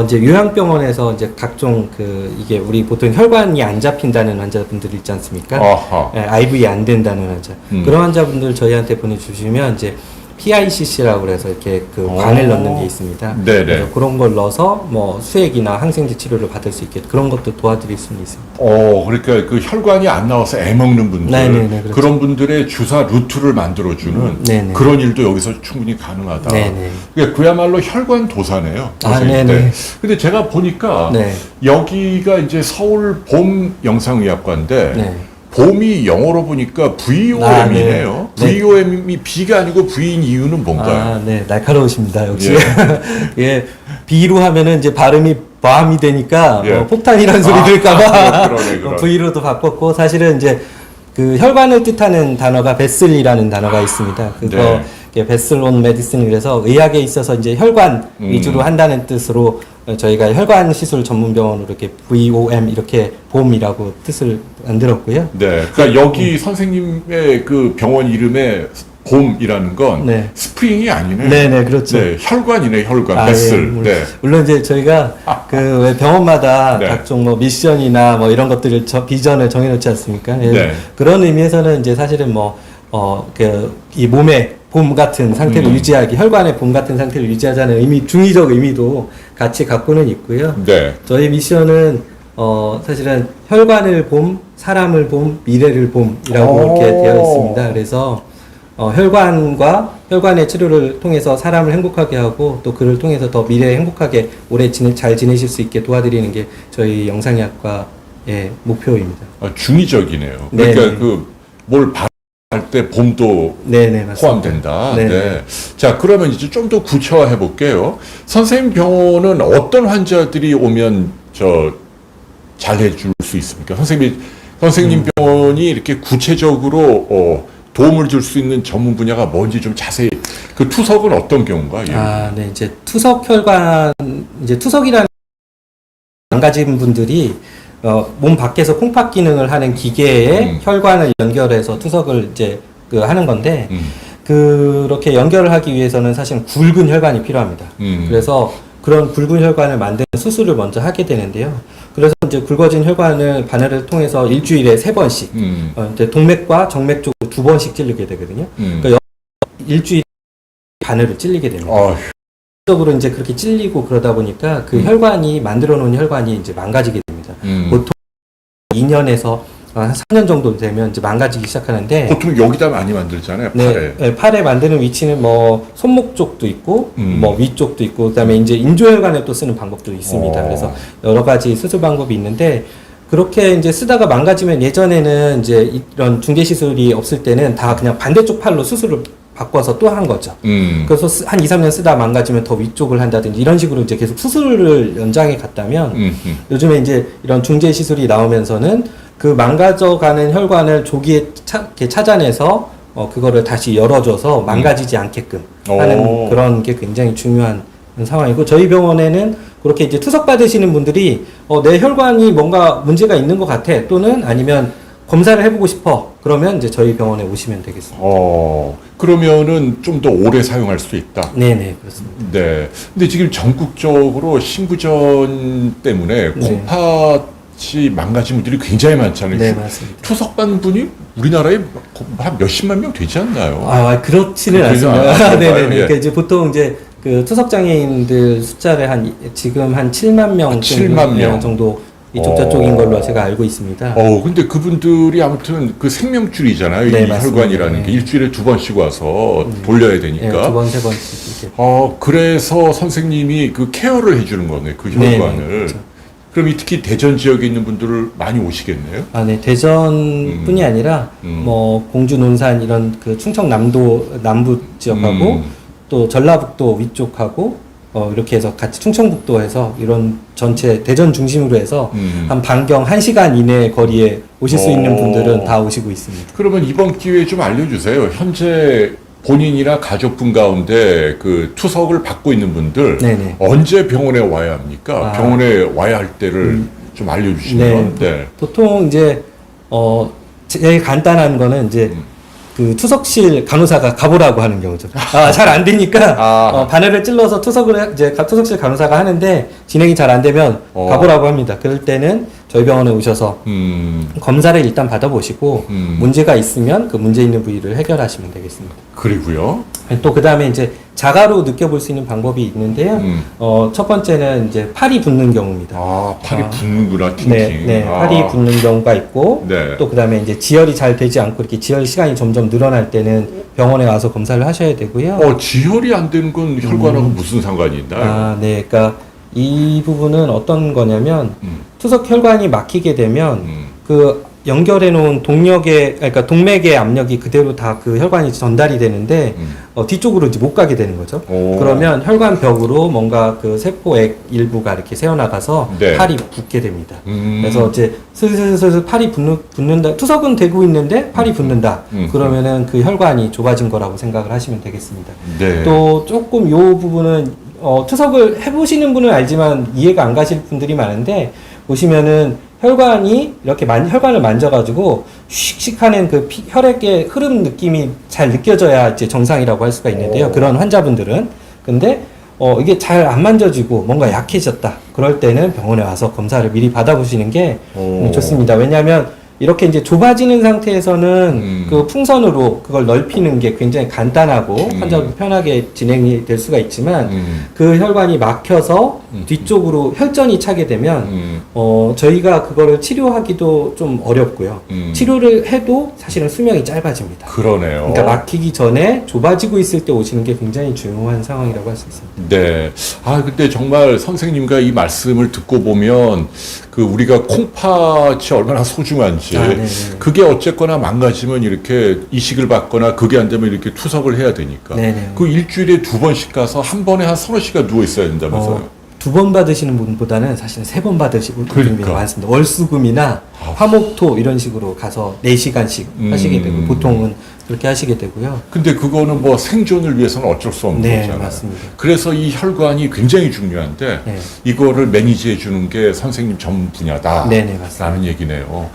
이제 요양병원에서 이제 각종 이게 우리 보통 혈관이 안 잡힌다는 환자분들 있지 않습니까? 아하. 예, IV 안 된다는 환자. 그런 환자분들 저희한테 보내주시면 이제 PICC라고 그래서 이렇게 그 관을 넣는 게 있습니다. 네네. 그래서 그런 걸 넣어서 뭐 수액이나 항생제 치료를 받을 수 있게 그런 것도 도와드릴 수는 있습니다. 그러니까 그 혈관이 안 나와서 애 먹는 분들, 네네네, 그렇죠. 그런 분들의 주사 루트를 만들어주는 네네. 그런 일도 여기서 충분히 가능하다. 네네. 그러니까 그야말로 혈관 도사네요. 선생님. 네네. 네. 근데 제가 보니까 네. 여기가 이제 서울 봄 영상의학과인데 네. 봄이 영어로 보니까 VOM이네요. 네. 네. VOM이 B가 아니고 V인 이유는 뭔가요? 네, 날카로우십니다, 역시. 예. 예, B로 하면은 이제 발음이 밤이 되니까 예. 폭탄이라는 소리 들까봐 그러네. V로도 바꿨고, 사실은 이제 그 혈관을 뜻하는 단어가 베슬이라는 단어가 있습니다. 그거 네. 베슬온 메디슨, 그래서 의학에 있어서 이제 혈관 위주로 한다는 뜻으로 저희가 혈관 시술 전문 병원으로 이렇게 VOM 이렇게 봄이라고 뜻을 만들었고요. 네. 그러니까 여기 선생님의 그 병원 이름에 봄이라는 건 네. 스프링이 아니네. 네네, 그렇죠. 네, 혈관이네, 혈관. 예, 베슬. 네. 물론 이제 저희가 그 왜 병원마다 네. 각종 뭐 미션이나 뭐 이런 것들을 비전을 정해놓지 않습니까? 예. 네. 그런 의미에서는 이제 사실은 이 몸의 봄 같은 상태를 유지하기, 혈관의 봄 같은 상태를 유지하자는 의미, 중의적 의미도 같이 갖고는 있고요. 네. 저희 미션은 사실은 혈관을 봄, 사람을 봄, 미래를 봄이라고 이렇게 되어 있습니다. 그래서 혈관과 혈관의 치료를 통해서 사람을 행복하게 하고 또 그를 통해서 더 미래에 행복하게 오래 잘 지내실 수 있게 도와드리는 게 저희 영상의학과의 목표입니다. 중의적이네요. 네. 그러니까 뭘 할 때 봄도 네네, 맞습니다. 포함된다. 네네. 네. 자, 그러면 이제 좀 더 구체화해 볼게요. 선생님 병원은 어떤 환자들이 오면 잘해 줄 수 있습니까? 선생님 병원이 이렇게 구체적으로 도움을 줄 수 있는 전문 분야가 뭔지 좀 자세히, 그 투석은 어떤 경우인가요? 네, 이제 투석이라는 망가진 분들이 몸 밖에서 콩팥 기능을 하는 기계에 혈관을 연결해서 투석을 이제 하는 건데, 그렇게 연결을 하기 위해서는 사실 굵은 혈관이 필요합니다. 그래서 그런 굵은 혈관을 만드는 수술을 먼저 하게 되는데요. 그래서 이제 굵어진 혈관을 바늘을 통해서 일주일에 3번씩 이제 동맥과 정맥 쪽으로 두 번씩 찔리게 되거든요. 그러니까 일주일에 바늘을 찔리게 됩니다. 적으로 이제 그렇게 찔리고 그러다 보니까 그 혈관이 만들어 놓은 혈관이 이제 망가지게 됩니다. 보통 2년에서 한 3년 정도 되면 이제 망가지기 시작하는데 보통 여기다 많이 만들잖아요. 팔에. 네, 팔에 만드는 위치는 뭐 손목 쪽도 있고 뭐 위쪽도 있고 그다음에 이제 인조혈관에 또 쓰는 방법도 있습니다. 그래서 여러 가지 수술 방법이 있는데 그렇게 이제 쓰다가 망가지면 예전에는 이제 이런 중개 시술이 없을 때는 다 그냥 반대쪽 팔로 수술을 바꿔서 또 한 거죠. 그래서 한 2, 3년 쓰다 망가지면 더 위쪽을 한다든지 이런 식으로 이제 계속 수술을 연장해 갔다면 요즘에 이제 이런 중재 시술이 나오면서는 그 망가져가는 혈관을 조기에 이렇게 찾아내서 그거를 다시 열어줘서 망가지지 않게끔 하는 그런 게 굉장히 중요한 상황이고 저희 병원에는 그렇게 이제 투석 받으시는 분들이 내 혈관이 뭔가 문제가 있는 것 같아 또는 아니면 검사를 해보고 싶어 그러면 이제 저희 병원에 오시면 되겠습니다. 그러면은 좀 더 오래 사용할 수 있다. 네네 그렇습니다. 네. 근데 지금 전국적으로 신부전 때문에 콩팥이 망가진 분들이 굉장히 많잖아요. 네 맞습니다. 투석 받는 분이 우리나라에 한 몇십만 명 되지 않나요? 그렇지는 않습니다. 네네. 그러니까 이제 보통 이제 그 투석 장애인들 숫자를 지금 한 7만 명 7만 명 정도 이쪽 저쪽인 걸로 제가 알고 있습니다. 근데 그분들이 아무튼 그 생명줄이잖아요. 네, 이 혈관이라는 게 일주일에 2번씩 와서 돌려야 되니까. 네, 2번, 3번씩 이렇게. 그래서 선생님이 그 케어를 해주는 거네, 그 혈관을. 네, 그렇죠. 그럼 이 특히 대전 지역에 있는 분들을 많이 오시겠네요? 네, 대전뿐이 아니라 뭐 공주, 논산 이런 그 충청 남부 지역하고 또 전라북도 위쪽하고 이렇게 해서 같이 충청북도에서 이런 전체 대전 중심으로 해서 한 반경 1시간 이내 거리에 오실 수 있는 분들은 다 오시고 있습니다. 그러면 이번 기회에 좀 알려주세요. 현재 본인이나 가족분 가운데 그 투석을 받고 있는 분들 네네. 언제 병원에 와야 합니까? 병원에 와야 할 때를 좀 알려주시면. 네. 보통 이제 제일 간단한 거는 이제 그 투석실 간호사가 가보라고 하는 경우죠. 잘 안 되니까 바늘을 찔러서 투석실 간호사가 하는데 진행이 잘 안 되면 가보라고 합니다. 그럴 때는 저희 병원에 오셔서 검사를 일단 받아보시고 문제가 있으면 그 문제 있는 부위를 해결하시면 되겠습니다. 그리고요. 또 그 다음에 이제 자가로 느껴볼 수 있는 방법이 있는데요. 첫 번째는 이제 팔이 붓는 경우입니다. 팔이 붓는구나, 팅팅. 네, 팔이 붓는 경우가 있고, 네. 또 그 다음에 이제 지혈이 잘 되지 않고 이렇게 지혈 시간이 점점 늘어날 때는 병원에 와서 검사를 하셔야 되고요. 지혈이 안 되는 건 혈관하고 무슨 상관이 있나요? 네, 그러니까 이 부분은 어떤 거냐면 투석 혈관이 막히게 되면 그 연결해 놓은 그러니까 동맥의 압력이 그대로 다 그 혈관이 전달이 되는데 뒤쪽으로 이제 못 가게 되는 거죠. 그러면 혈관 벽으로 뭔가 그 세포액 일부가 이렇게 새어나가서 네. 팔이 붓게 됩니다. 그래서 이제 슬슬 팔이 붓는다. 투석은 되고 있는데 팔이 붓는다. 그러면은 그 혈관이 좁아진 거라고 생각을 하시면 되겠습니다. 네. 또 조금 요 부분은 투석을 해보시는 분은 알지만 이해가 안 가실 분들이 많은데 보시면은 혈관이 이렇게 혈관을 만져가지고 씩씩하는 그 혈액의 흐름 느낌이 잘 느껴져야 이제 정상이라고 할 수가 있는데요. 그런 환자분들은. 근데 이게 잘 안 만져지고 뭔가 약해졌다. 그럴 때는 병원에 와서 검사를 미리 받아보시는 게 좋습니다. 왜냐하면 이렇게 이제 좁아지는 상태에서는 그 풍선으로 그걸 넓히는 게 굉장히 간단하고 환자도 편하게 진행이 될 수가 있지만 그 혈관이 막혀서 뒤쪽으로 혈전이 차게 되면 저희가 그거를 치료하기도 좀 어렵고요. 치료를 해도 사실은 수명이 짧아집니다. 그러네요. 그러니까 막히기 전에 좁아지고 있을 때 오시는 게 굉장히 중요한 상황이라고 할 수 있습니다. 네. 근데 정말 선생님과 이 말씀을 듣고 보면 그 우리가 콩팥이 얼마나 소중한지 그게 어쨌거나 망가지면 이렇게 이식을 받거나 그게 안 되면 이렇게 투석을 해야 되니까 그 일주일에 2번씩 가서 한 번에 한 서너 시간 누워 있어야 된다면서요. 2번 받으시는 분보다는 사실은 3번 받으시는 분이 많습니다. 월수금이나 화목토 이런 식으로 가서 4시간씩 하시게 되고 보통은 그렇게 하시게 되고요. 근데 그거는 뭐 생존을 위해서는 어쩔 수 없는 거잖아요. 맞습니다. 그래서 이 혈관이 굉장히 중요한데 이거를 매니지해 주는 게 선생님 전문 분야다. 맞습니다. 라는 얘기네요.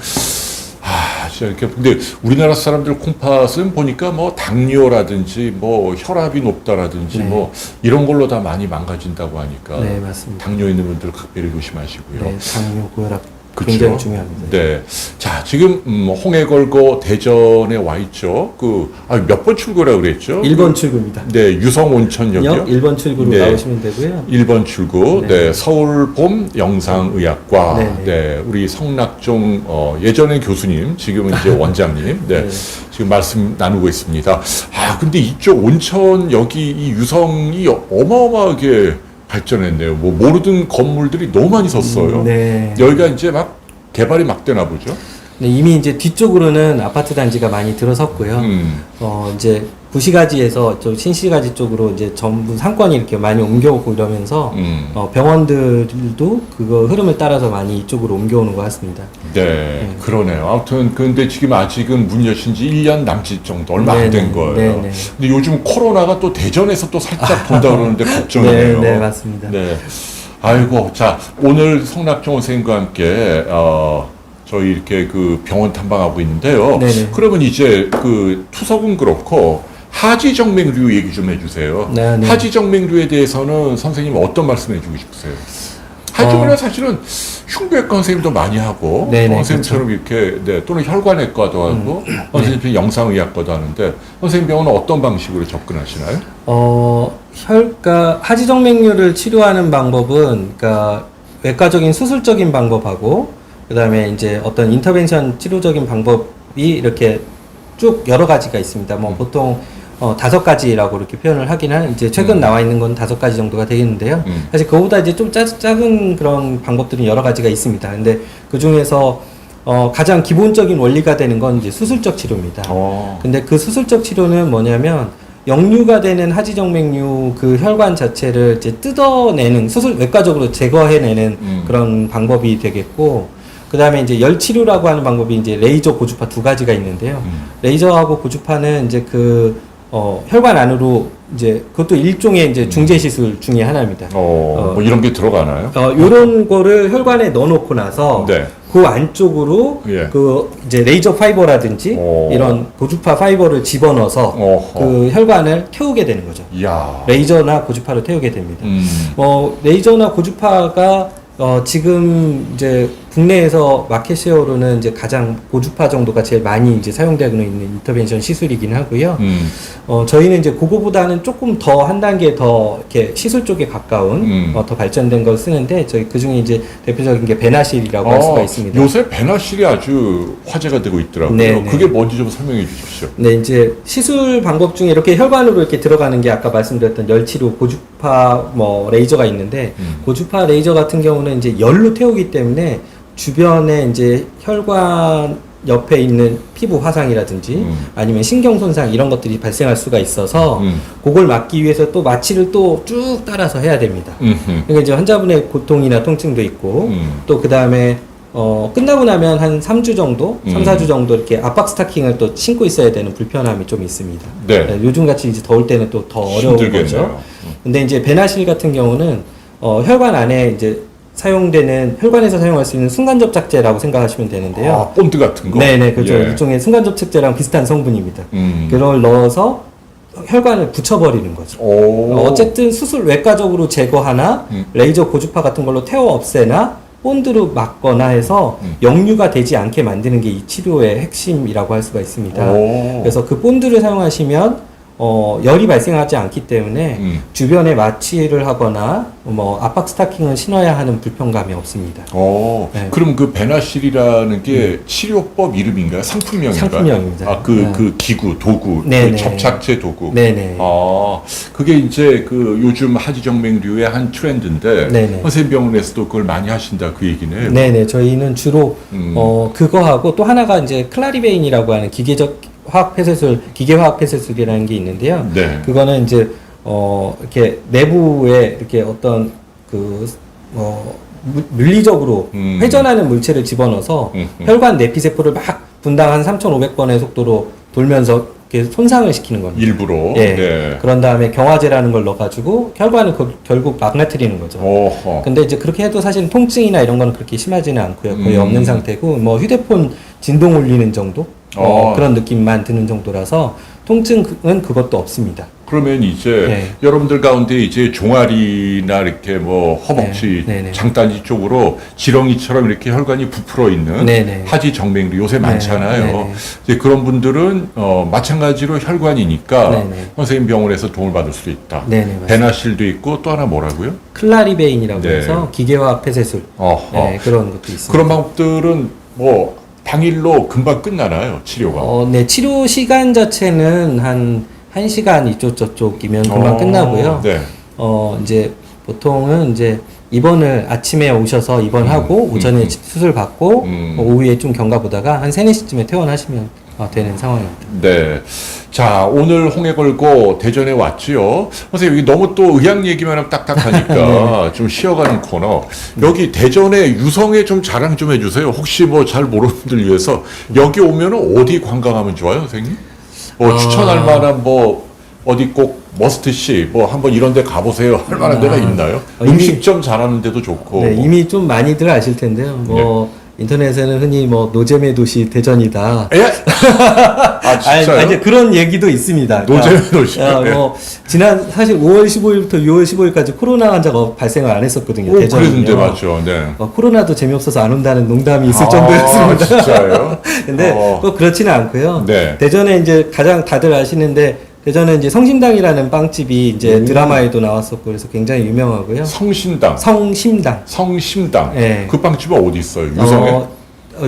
진짜 이렇게 근데 우리나라 사람들 콩팥은 보니까 뭐 당뇨라든지 뭐 혈압이 높다라든지 뭐 이런 걸로 다 많이 망가진다고 하니까 맞습니다. 당뇨 있는 분들 각별히 조심하시고요. 당뇨, 고혈압 그쵸? 굉장히 중요합니다. 네. 자, 지금 홍해 걸고 대전에 와 있죠. 몇 번 출구라고 그랬죠? 1번 출구입니다. 네, 유성 온천역이요. 1번 출구로 네. 나오시면 되고요. 1번 출구, 네. 네, 서울봄 영상의학과, 네, 네. 네, 우리 성낙종 예전에 교수님, 지금은 이제 원장님, 네, 네. 지금 말씀 나누고 있습니다. 근데 이쪽 온천 여기 이 유성이 어마어마하게 발전했네요. 뭐 모르던 건물들이 너무 많이 섰어요. 네. 여기가 이제 막 개발이 막 되나 보죠. 네, 이미 이제 뒤쪽으로는 아파트 단지가 많이 들어섰고요. 이제 구시가지에서 좀 신시가지 쪽으로 이제 전부 상권이 이렇게 많이 옮겨오고 이러면서 병원들도 그거 흐름을 따라서 많이 이쪽으로 옮겨오는 것 같습니다. 네, 그러네요. 아무튼 근데 지금 아직은 문 여신 지 1년 남짓 정도 얼마 안 된 네네, 거예요. 네네. 근데 요즘 코로나가 또 대전에서 또 살짝 돈다 그러는데 걱정이네요. 네, 네, 맞습니다. 네. 아이고, 자, 오늘 성낙종 선생님과 함께 저희 이렇게 그 병원 탐방하고 있는데요. 네네. 그러면 이제 그 투석은 그렇고 하지정맥류 얘기 좀 해주세요. 네, 네. 하지정맥류에 대해서는 선생님 어떤 말씀 해주고 싶으세요? 하지정맥류는 사실은 흉부외과 선생님도 많이 하고 네네, 선생님처럼 이렇게 네, 또는 혈관외과도 하고 선생님 영상의학과도 하는데 선생님 병원은 어떤 방식으로 접근하시나요? 하지정맥류를 치료하는 방법은, 그러니까 외과적인 수술적인 방법하고, 그 다음에 이제 어떤 인터벤션 치료적인 방법이 이렇게 쭉 여러 가지가 있습니다. 뭐 보통 5가지라고 이렇게 표현을 하긴 하는, 이제 최근 나와 있는 건 5가지 정도가 되겠는데요. 사실 그거보다 이제 좀 작은 그런 방법들은 여러 가지가 있습니다. 근데 그 중에서 가장 기본적인 원리가 되는 건 이제 수술적 치료입니다. 근데 그 수술적 치료는 뭐냐면 역류가 되는 하지정맥류 그 혈관 자체를 이제 뜯어내는 외과적으로 제거해내는 그런 방법이 되겠고, 그 다음에 이제 열 치료라고 하는 방법이 이제 레이저 고주파 2가지가 있는데요. 레이저하고 고주파는 이제 혈관 안으로 이제 그것도 일종의 이제 중재 시술 중에 하나입니다. 뭐 이런 게 들어가나요? 요런 거를 혈관에 넣어놓고 나서 네. 그 안쪽으로 예. 그 이제 레이저 파이버라든지 이런 고주파 파이버를 집어넣어서 그 혈관을 태우게 되는 거죠. 이야. 레이저나 고주파로 태우게 됩니다. 레이저나 고주파가 지금 이제 국내에서 마켓 쉐어로는 이제 가장 고주파 정도가 제일 많이 이제 사용되고 있는 인터벤션 시술이긴 하고요. 저희는 이제 그거보다는 조금 더 한 단계 더 이렇게 시술 쪽에 가까운 더 발전된 걸 쓰는데, 저희 그 중에 이제 대표적인 게 베나실이라고 할 수가 있습니다. 요새 베나실이 아주 화제가 되고 있더라고요. 네, 네. 그게 뭔지 좀 설명해 주십시오. 네, 이제 시술 방법 중에 이렇게 혈관으로 이렇게 들어가는 게 아까 말씀드렸던 열치료, 고주파, 레이저가 있는데, 고주파 레이저 같은 경우는 이제 열로 태우기 때문에 주변에 이제 혈관 옆에 있는 피부 화상이라든지 아니면 신경 손상 이런 것들이 발생할 수가 있어서 그걸 막기 위해서 또 마취를 또 쭉 따라서 해야 됩니다. 그러니까 이제 환자분의 고통이나 통증도 있고 또 그 다음에 끝나고 나면 한 3주 정도, 3, 4주 정도 이렇게 압박 스타킹을 또 신고 있어야 되는 불편함이 좀 있습니다. 네. 요즘같이 이제 더울 때는 또 더 어려운 힘들겠네요. 거죠. 근데 이제 베나실 같은 경우는 혈관 안에 이제 사용되는, 혈관에서 사용할 수 있는 순간접착제라고 생각하시면 되는데요. 본드 같은 거? 네네, 그렇죠. 예. 일종의 순간접착제랑 비슷한 성분입니다. 그걸 넣어서 혈관을 붙여버리는 거죠. 어쨌든 수술 외과적으로 제거하나 레이저 고주파 같은 걸로 태워 없애나 본드로 막거나 해서 역류가 되지 않게 만드는 게 이 치료의 핵심이라고 할 수가 있습니다. 그래서 그 본드를 사용하시면 열이 발생하지 않기 때문에 주변에 마취를 하거나 압박 스타킹을 신어야 하는 불편감이 없습니다. 네. 그럼 그 베나실이라는 게 치료법 이름인가요? 상품명인가요? 상품명입니다. 그 기구, 도구, 그 접착제 도구. 네네. 그게 이제 그 요즘 하지정맥류의 한 트렌드인데 네네. 선생님 병원에서도 그걸 많이 하신다 그 얘기네요. 네네. 저희는 주로 그거하고 또 하나가 이제 클라리베인이라고 하는 기계화학 폐쇄술이라는 게 있는데요. 네. 그거는 이제 이렇게 내부에 이렇게 어떤 물리적으로 회전하는 물체를 집어넣어서 혈관 내피세포를 막 분당 한 3,500번의 속도로 돌면서 이렇게 손상을 시키는 겁니다. 일부러. 예. 네. 그런 다음에 경화제라는 걸 넣어가지고 혈관을 결국 망가뜨리는 거죠. 근데 이제 그렇게 해도 사실 통증이나 이런 거는 그렇게 심하지는 않고요. 거의 없는 상태고, 휴대폰 진동 울리는 정도? 그런 느낌만 드는 정도라서 통증은 그것도 없습니다. 그러면 이제 네. 여러분들 가운데 이제 종아리나 이렇게 뭐 허벅지, 네, 네, 네. 장단지 쪽으로 지렁이처럼 이렇게 혈관이 부풀어 있는 네, 네. 하지정맥류 요새 많잖아요. 네, 네. 이제 그런 분들은 마찬가지로 혈관이니까 네, 네. 선생님 병원에서 도움을 받을 수 있다. 네, 네, 맞습니다. 베나실도 있고 또 하나 뭐라고요? 클라리베인이라고 네. 해서 기계화학 폐쇄술 네, 그런 것도 있습니다. 그런 방법들은 뭐 당일로 금방 끝나나요? 치료가? 네, 치료 시간 자체는 한 1시간 이쪽 저쪽이면 금방 끝나고요. 네. 이제 보통은 이제 입원을 아침에 오셔서 입원하고 오전에 수술 받고 오후에 좀 경과 보다가 한 3, 4시쯤에 퇴원하시면 되는 상황입니다. 네. 자, 오늘 홍해 걸고 대전에 왔지요. 선생님, 여기 너무 또 의학 얘기만 하면 딱딱하니까 좀 쉬어가는 코너. 여기 대전에 유성에 좀 자랑 좀 해주세요. 혹시 뭐 잘 모르는 분들 위해서 여기 오면은 어디 관광하면 좋아요, 선생님? 뭐 추천할 만한 뭐 어디 꼭 머스트씨 뭐 한번 이런 데 가보세요 할 만한 데가 있나요? 음식점 잘하는 데도 좋고. 네, 이미 좀 많이들 아실 텐데요. 뭐 인터넷에는 흔히 뭐 노잼의 도시 대전이다. 예? 아, 진짜요? 이제 그런 얘기도 있습니다. 노잼의 도시. 네. 뭐 지난 사실 5월 15일부터 6월 15일까지 코로나 환자가 발생을 안 했었거든요. 대전은요. 그랬는데 맞죠. 네. 코로나도 재미없어서 안 온다는 농담이 있을 아, 정도였습니다. 진짜요? 근데 꼭 그렇지는 않고요. 네. 대전에 이제 가장 다들 아시는데 대전에 이제 성심당이라는 빵집이 이제 드라마에도 나왔었고 그래서 굉장히 유명하고요. 성심당. 성심당. 성심당. 네. 그 빵집은 어디 있어요? 유성에?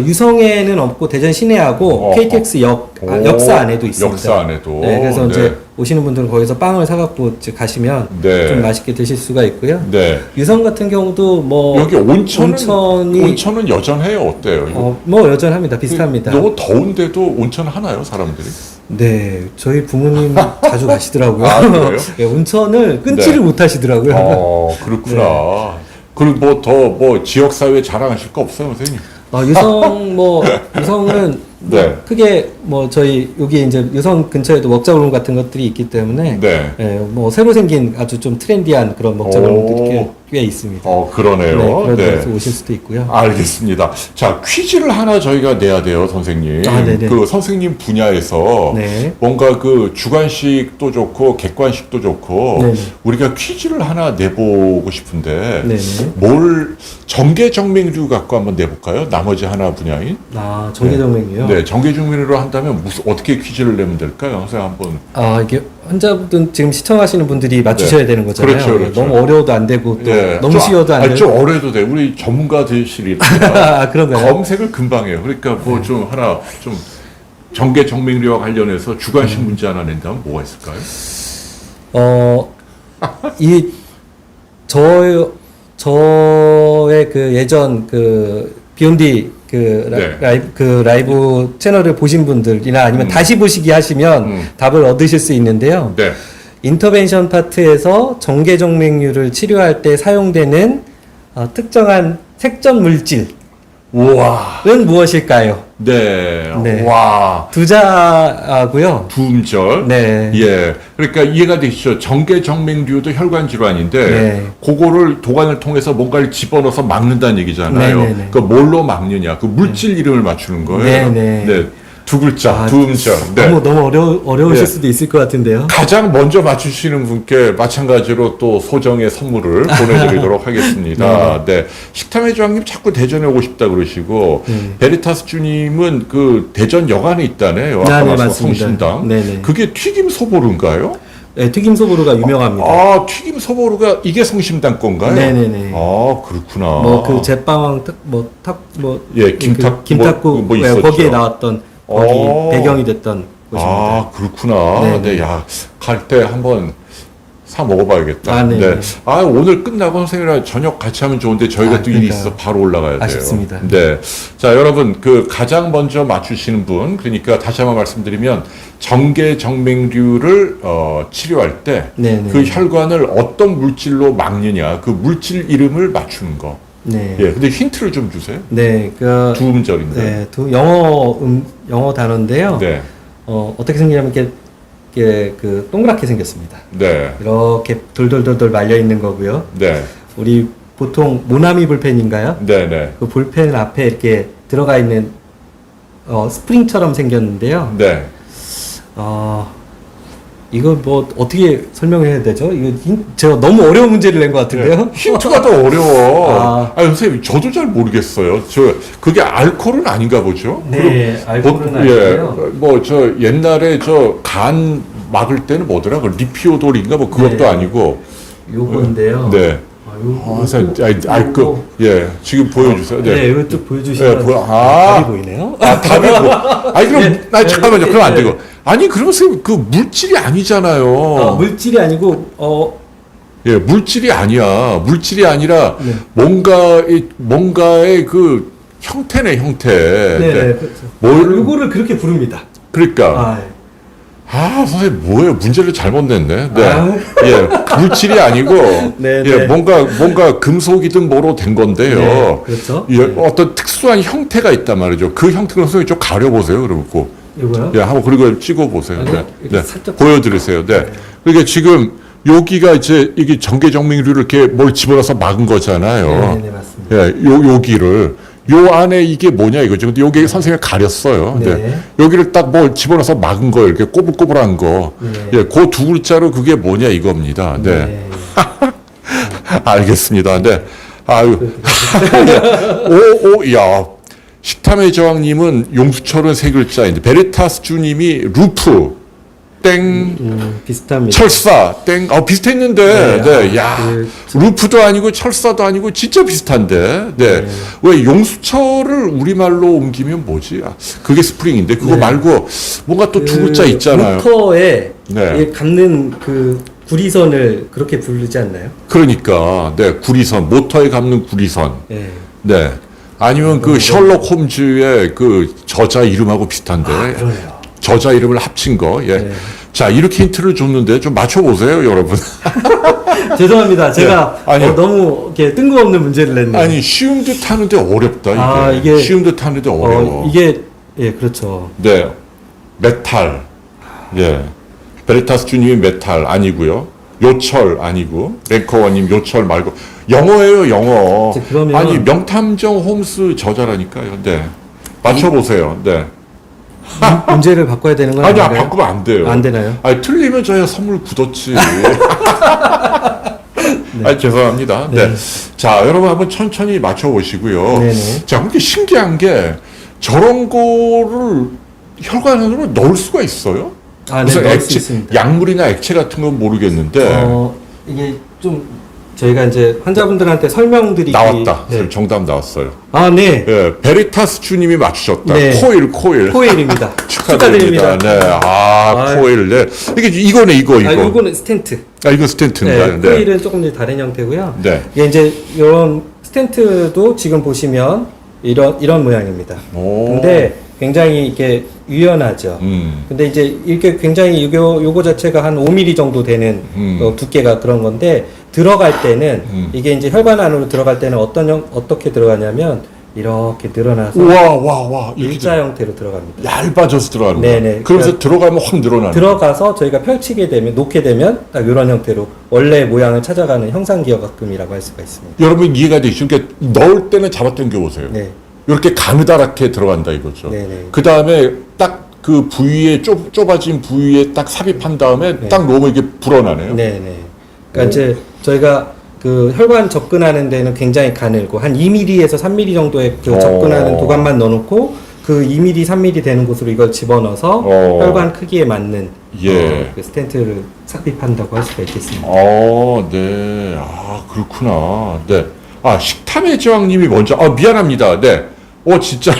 유성에는 없고 대전 시내하고 KTX 역사 안에도 있습니다. 역사 안에도. 네, 그래서 네. 이제 오시는 분들은 거기서 빵을 사갖고 이제 가시면 네. 좀 맛있게 드실 수가 있고요. 네. 유성 같은 경우도 뭐 여기 온천은 온천이 여전해요? 어때요? 이거? 뭐 여전합니다. 비슷합니다. 너무 더운데도 온천 하나요, 사람들이? 네, 저희 부모님 자주 가시더라고요. 아, 그래요? 네, 온천을 끊지를 네. 못하시더라고요. 그렇구나. 그리고 뭐 더 지역 사회에 자랑하실 거 없어요, 선생님? 유성은 네. 뭐 크게 뭐 저희 여기 이제 유성 근처에도 먹자골목 같은 것들이 있기 때문에 네. 뭐 새로 생긴 아주 좀 트렌디한 그런 먹자골목들이 꽤 있습니다. 그러네요. 그런 네. 데서 오실 수도 있고요. 알겠습니다. 자, 퀴즈를 하나 저희가 내야 돼요, 선생님. 네네. 그 선생님 분야에서 네. 뭔가 그 주관식도 좋고 객관식도 좋고 네네. 우리가 퀴즈를 하나 내보고 싶은데 네네. 정계정맥류 갖고 한번 내볼까요? 나머지 하나 분야인? 정계정맥이요. 네, 정계정맥류로 한다면 어떻게 퀴즈를 내면 될까요? 선생님 한번. 이게 환자분 지금 시청하시는 분들이 맞추셔야 되는 거잖아요. 그렇죠, 그렇죠. 너무 어려워도 안 되고 또 너무 쉬워도 안 되고. 좀 어려도 돼. 우리 전문가들이니까 그런가요? 검색을 금방 해요. 그러니까 뭐 좀 하나 좀 정계정맥류와 관련해서 주관식 문제 하나 낸다면 뭐가 있을까요? 저의 그 예전 그 비욘디 라이브 채널을 보신 분들이나 아니면 다시 보시기 하시면 답을 얻으실 수 있는데요. 네. 인터벤션 파트에서 정계정맥류를 치료할 때 사용되는 특정한 색전 물질은 우와. 무엇일까요? 네. 네. 와. 두자고요. 두음절. 네. 예. 그러니까 이해가 되시죠? 정계정맥류도 혈관 질환인데 네. 그거를 도관을 통해서 뭔가를 집어넣어서 막는다는 얘기잖아요. 네네네. 그 뭘로 막느냐? 그 물질 이름을 맞추는 거예요. 네네. 네. 두 글자, 두음절. 네. 너무 어려우실 네. 수도 있을 것 같은데요. 가장 먼저 맞추시는 분께 마찬가지로 또 소정의 선물을 보내드리도록 하겠습니다. 네. 식탐의 조항님 자꾸 대전에 오고 싶다 그러시고, 베리타스 주님은 그 대전 여관에 있다네요. 아까 네, 말씀 맞습니다. 성심당. 네네. 그게 튀김 소보루인가요? 네, 튀김 소보루가 유명합니다. 튀김 소보루가 이게 성심당 건가요? 네네네. 그렇구나. 뭐 그 제빵왕 예, 김탁국 뭐 있었죠. 거기에 나왔던 거기 배경이 됐던 곳입니다. 그렇구나. 네네. 네, 야, 갈 때 한번 사 먹어봐야겠다. 네. 네. 오늘 끝나고 선생님이랑 저녁 같이 하면 좋은데 저희가 또 일이 그러니까요. 있어서 바로 올라가야 돼요. 아쉽습니다. 네. 자, 여러분, 그 가장 먼저 맞추시는 분, 그러니까 다시 한번 말씀드리면 정계정맥류를 치료할 때 네네. 그 혈관을 어떤 물질로 막느냐, 그 물질 이름을 맞추는 거. 네. 예. 근데 힌트를 좀 주세요. 네, 두음절인데. 네, 영어 단어인데요. 네. 어떻게 생기냐면 이렇게 그 동그랗게 생겼습니다. 네. 이렇게 돌돌돌돌 말려 있는 거고요. 네. 우리 보통 모나미 볼펜인가요? 네, 네. 그 볼펜 앞에 이렇게 들어가 있는 스프링처럼 생겼는데요. 네. 이거 뭐 어떻게 설명을 해야 되죠? 이거 제가 너무 어려운 문제를 낸 것 같은데요? 힌트가 더 어려워. 아. 선생님, 저도 잘 모르겠어요. 그게 알코올은 아닌가 보죠? 네, 알코올은 예, 아니고요. 옛날에 간 막을 때는 뭐더라? 그 리피오돌인가 뭐 그것도 네. 아니고. 요건데요. 네. 요거, 지금 보여주세요. 네, 이거 쭉 보여주시면 네, 답이 보이네요. 답이 그럼, 네, 잠깐만요. 그럼 안 네. 되고. 아니, 그러면 선생님, 그 물질이 아니잖아요. 물질이 아니고, 예, 물질이 아니야. 물질이 아니라 네. 뭔가의 그 형태네, 형태. 네, 네. 그렇죠. 요거를 그렇게 부릅니다. 그러니까. 선생님, 뭐예요? 문제를 잘못 냈네. 네. 예, 물질이 아니고, 네, 예, 네. 뭔가 금속이든 뭐로 된 건데요. 네, 그렇죠. 예, 어떤 특수한 형태가 있단 말이죠. 그 형태를 선생님 좀 가려보세요. 그러고. 요거요? 예, 한번 그리고 찍어보세요. 네. 이렇게 네. 살짝 보여드리세요. 네. 그러니까 지금 여기가 이제 이게 전개정맥류를 이렇게 뭘 집어넣어서 막은 거잖아요. 네, 맞습니다. 예, 여기를. 요 안에 이게 뭐냐 이거죠. 근데 여기 선생님이 가렸어요. 네. 네. 여기를 딱 뭘 집어넣어서 막은 거예요. 이렇게 꼬불꼬불한 거. 네. 예, 그 두 글자로 그게 뭐냐 이겁니다. 네. 알겠습니다. 네. 야. 식탐의 저항님은 용수철은 세 글자인데, 베리타스 주님이 루프, 땡, 비슷합니다. 철사, 땡, 비슷했는데, 네, 야, 루프도 아니고 철사도 아니고 진짜 비슷한데, 네. 왜 용수철을 우리말로 옮기면 뭐지? 그게 스프링인데, 그거 네. 말고 뭔가 또 두 글자 있잖아요. 모터에 네. 감는 그 구리선을 그렇게 부르지 않나요? 그러니까, 네, 구리선, 모터에 감는 구리선. 네. 네. 아니면 그 셜록 홈즈의 그 저자 이름하고 비슷한데. 그러네요. 저자 이름을 합친 거. 예. 네. 자, 이렇게 힌트를 줬는데 좀 맞춰보세요, 여러분. 죄송합니다. 제가 네. 아니요. 너무 이렇게 뜬금없는 문제를 냈네요. 아니, 쉬운 듯 하는데 어렵다, 이게. 이게 쉬운 듯 하는데 어려워. 예, 그렇죠. 네. 메탈. 예. 베리타스 주님이 메탈 아니고요. 요철 아니고. 랭커원님 요철 말고. 영어예요, 영어. 그러면- 아니, 명탐정 홈스 저자라니까요. 네. 맞춰보세요. 네. 문제를 바꿔야 되는 건 아니, 아닌가요? 바꾸면 안 돼요. 안 되나요? 아니, 틀리면 저야 선물 굳었지. 아니, 죄송합니다. 네. 자, 여러분 한번 천천히 맞춰보시고요. 네네. 자, 근데 신기한 게 저런 거를 혈관 안으로 넣을 수가 있어요? 네, 무슨 넣을 수 있습니다. 약물이나 액체 같은 건 모르겠는데. 이게 좀 저희가 이제 환자분들한테 설명드리기 나왔다. 네. 정답 나왔어요. 네. 예, 베리타스 주님이 맞추셨다. 네. 코일. 코일입니다. 축하드립니다. 네. 아유. 코일. 네. 이거네, 이거. 이거는 스텐트. 이거 스텐트인가요? 네, 코일은 조금 이제 다른 형태고요. 네. 이게 이제 이런 스텐트도 지금 보시면 이런 모양입니다. 오. 근데 굉장히 이게 유연하죠. 근데 이제 이렇게 굉장히 요거 자체가 한 5mm 정도 되는 두께가 그런 건데 들어갈 때는 이게 이제 혈관 안으로 들어갈 때는 어떻게 들어가냐면 이렇게 늘어나서 와. 일자 형태로 들어갑니다. 얇아져서 들어가는 거야. 네네. 그러면서 들어가면 확 늘어나는 들어가서 저희가 놓게 되면 딱 이런 형태로 원래 모양을 찾아가는 형상기억학금이라고 할 수가 있습니다. 여러분 이해가 되시죠? 그러니까 넣을 때는 잡아당겨 보세요. 네. 이렇게 가느다랗게 들어간다 이거죠. 네네. 그 다음에 딱 그 부위에 좁아진 부위에 딱 삽입한 다음에 딱 놓으면 이게 불어나네요. 네네. 그러니까 이제 저희가 그 혈관 접근하는 데는 굉장히 가늘고 한 2mm에서 3mm 정도의 그 접근하는 도관만 넣어놓고 그 2mm, 3mm 되는 곳으로 이걸 집어넣어서 혈관 크기에 맞는 그 스텐트를 삽입한다고 할 수가 있겠습니다. 네. 그렇구나. 네. 식탐의 저항님이 먼저. 미안합니다. 네. 진짜.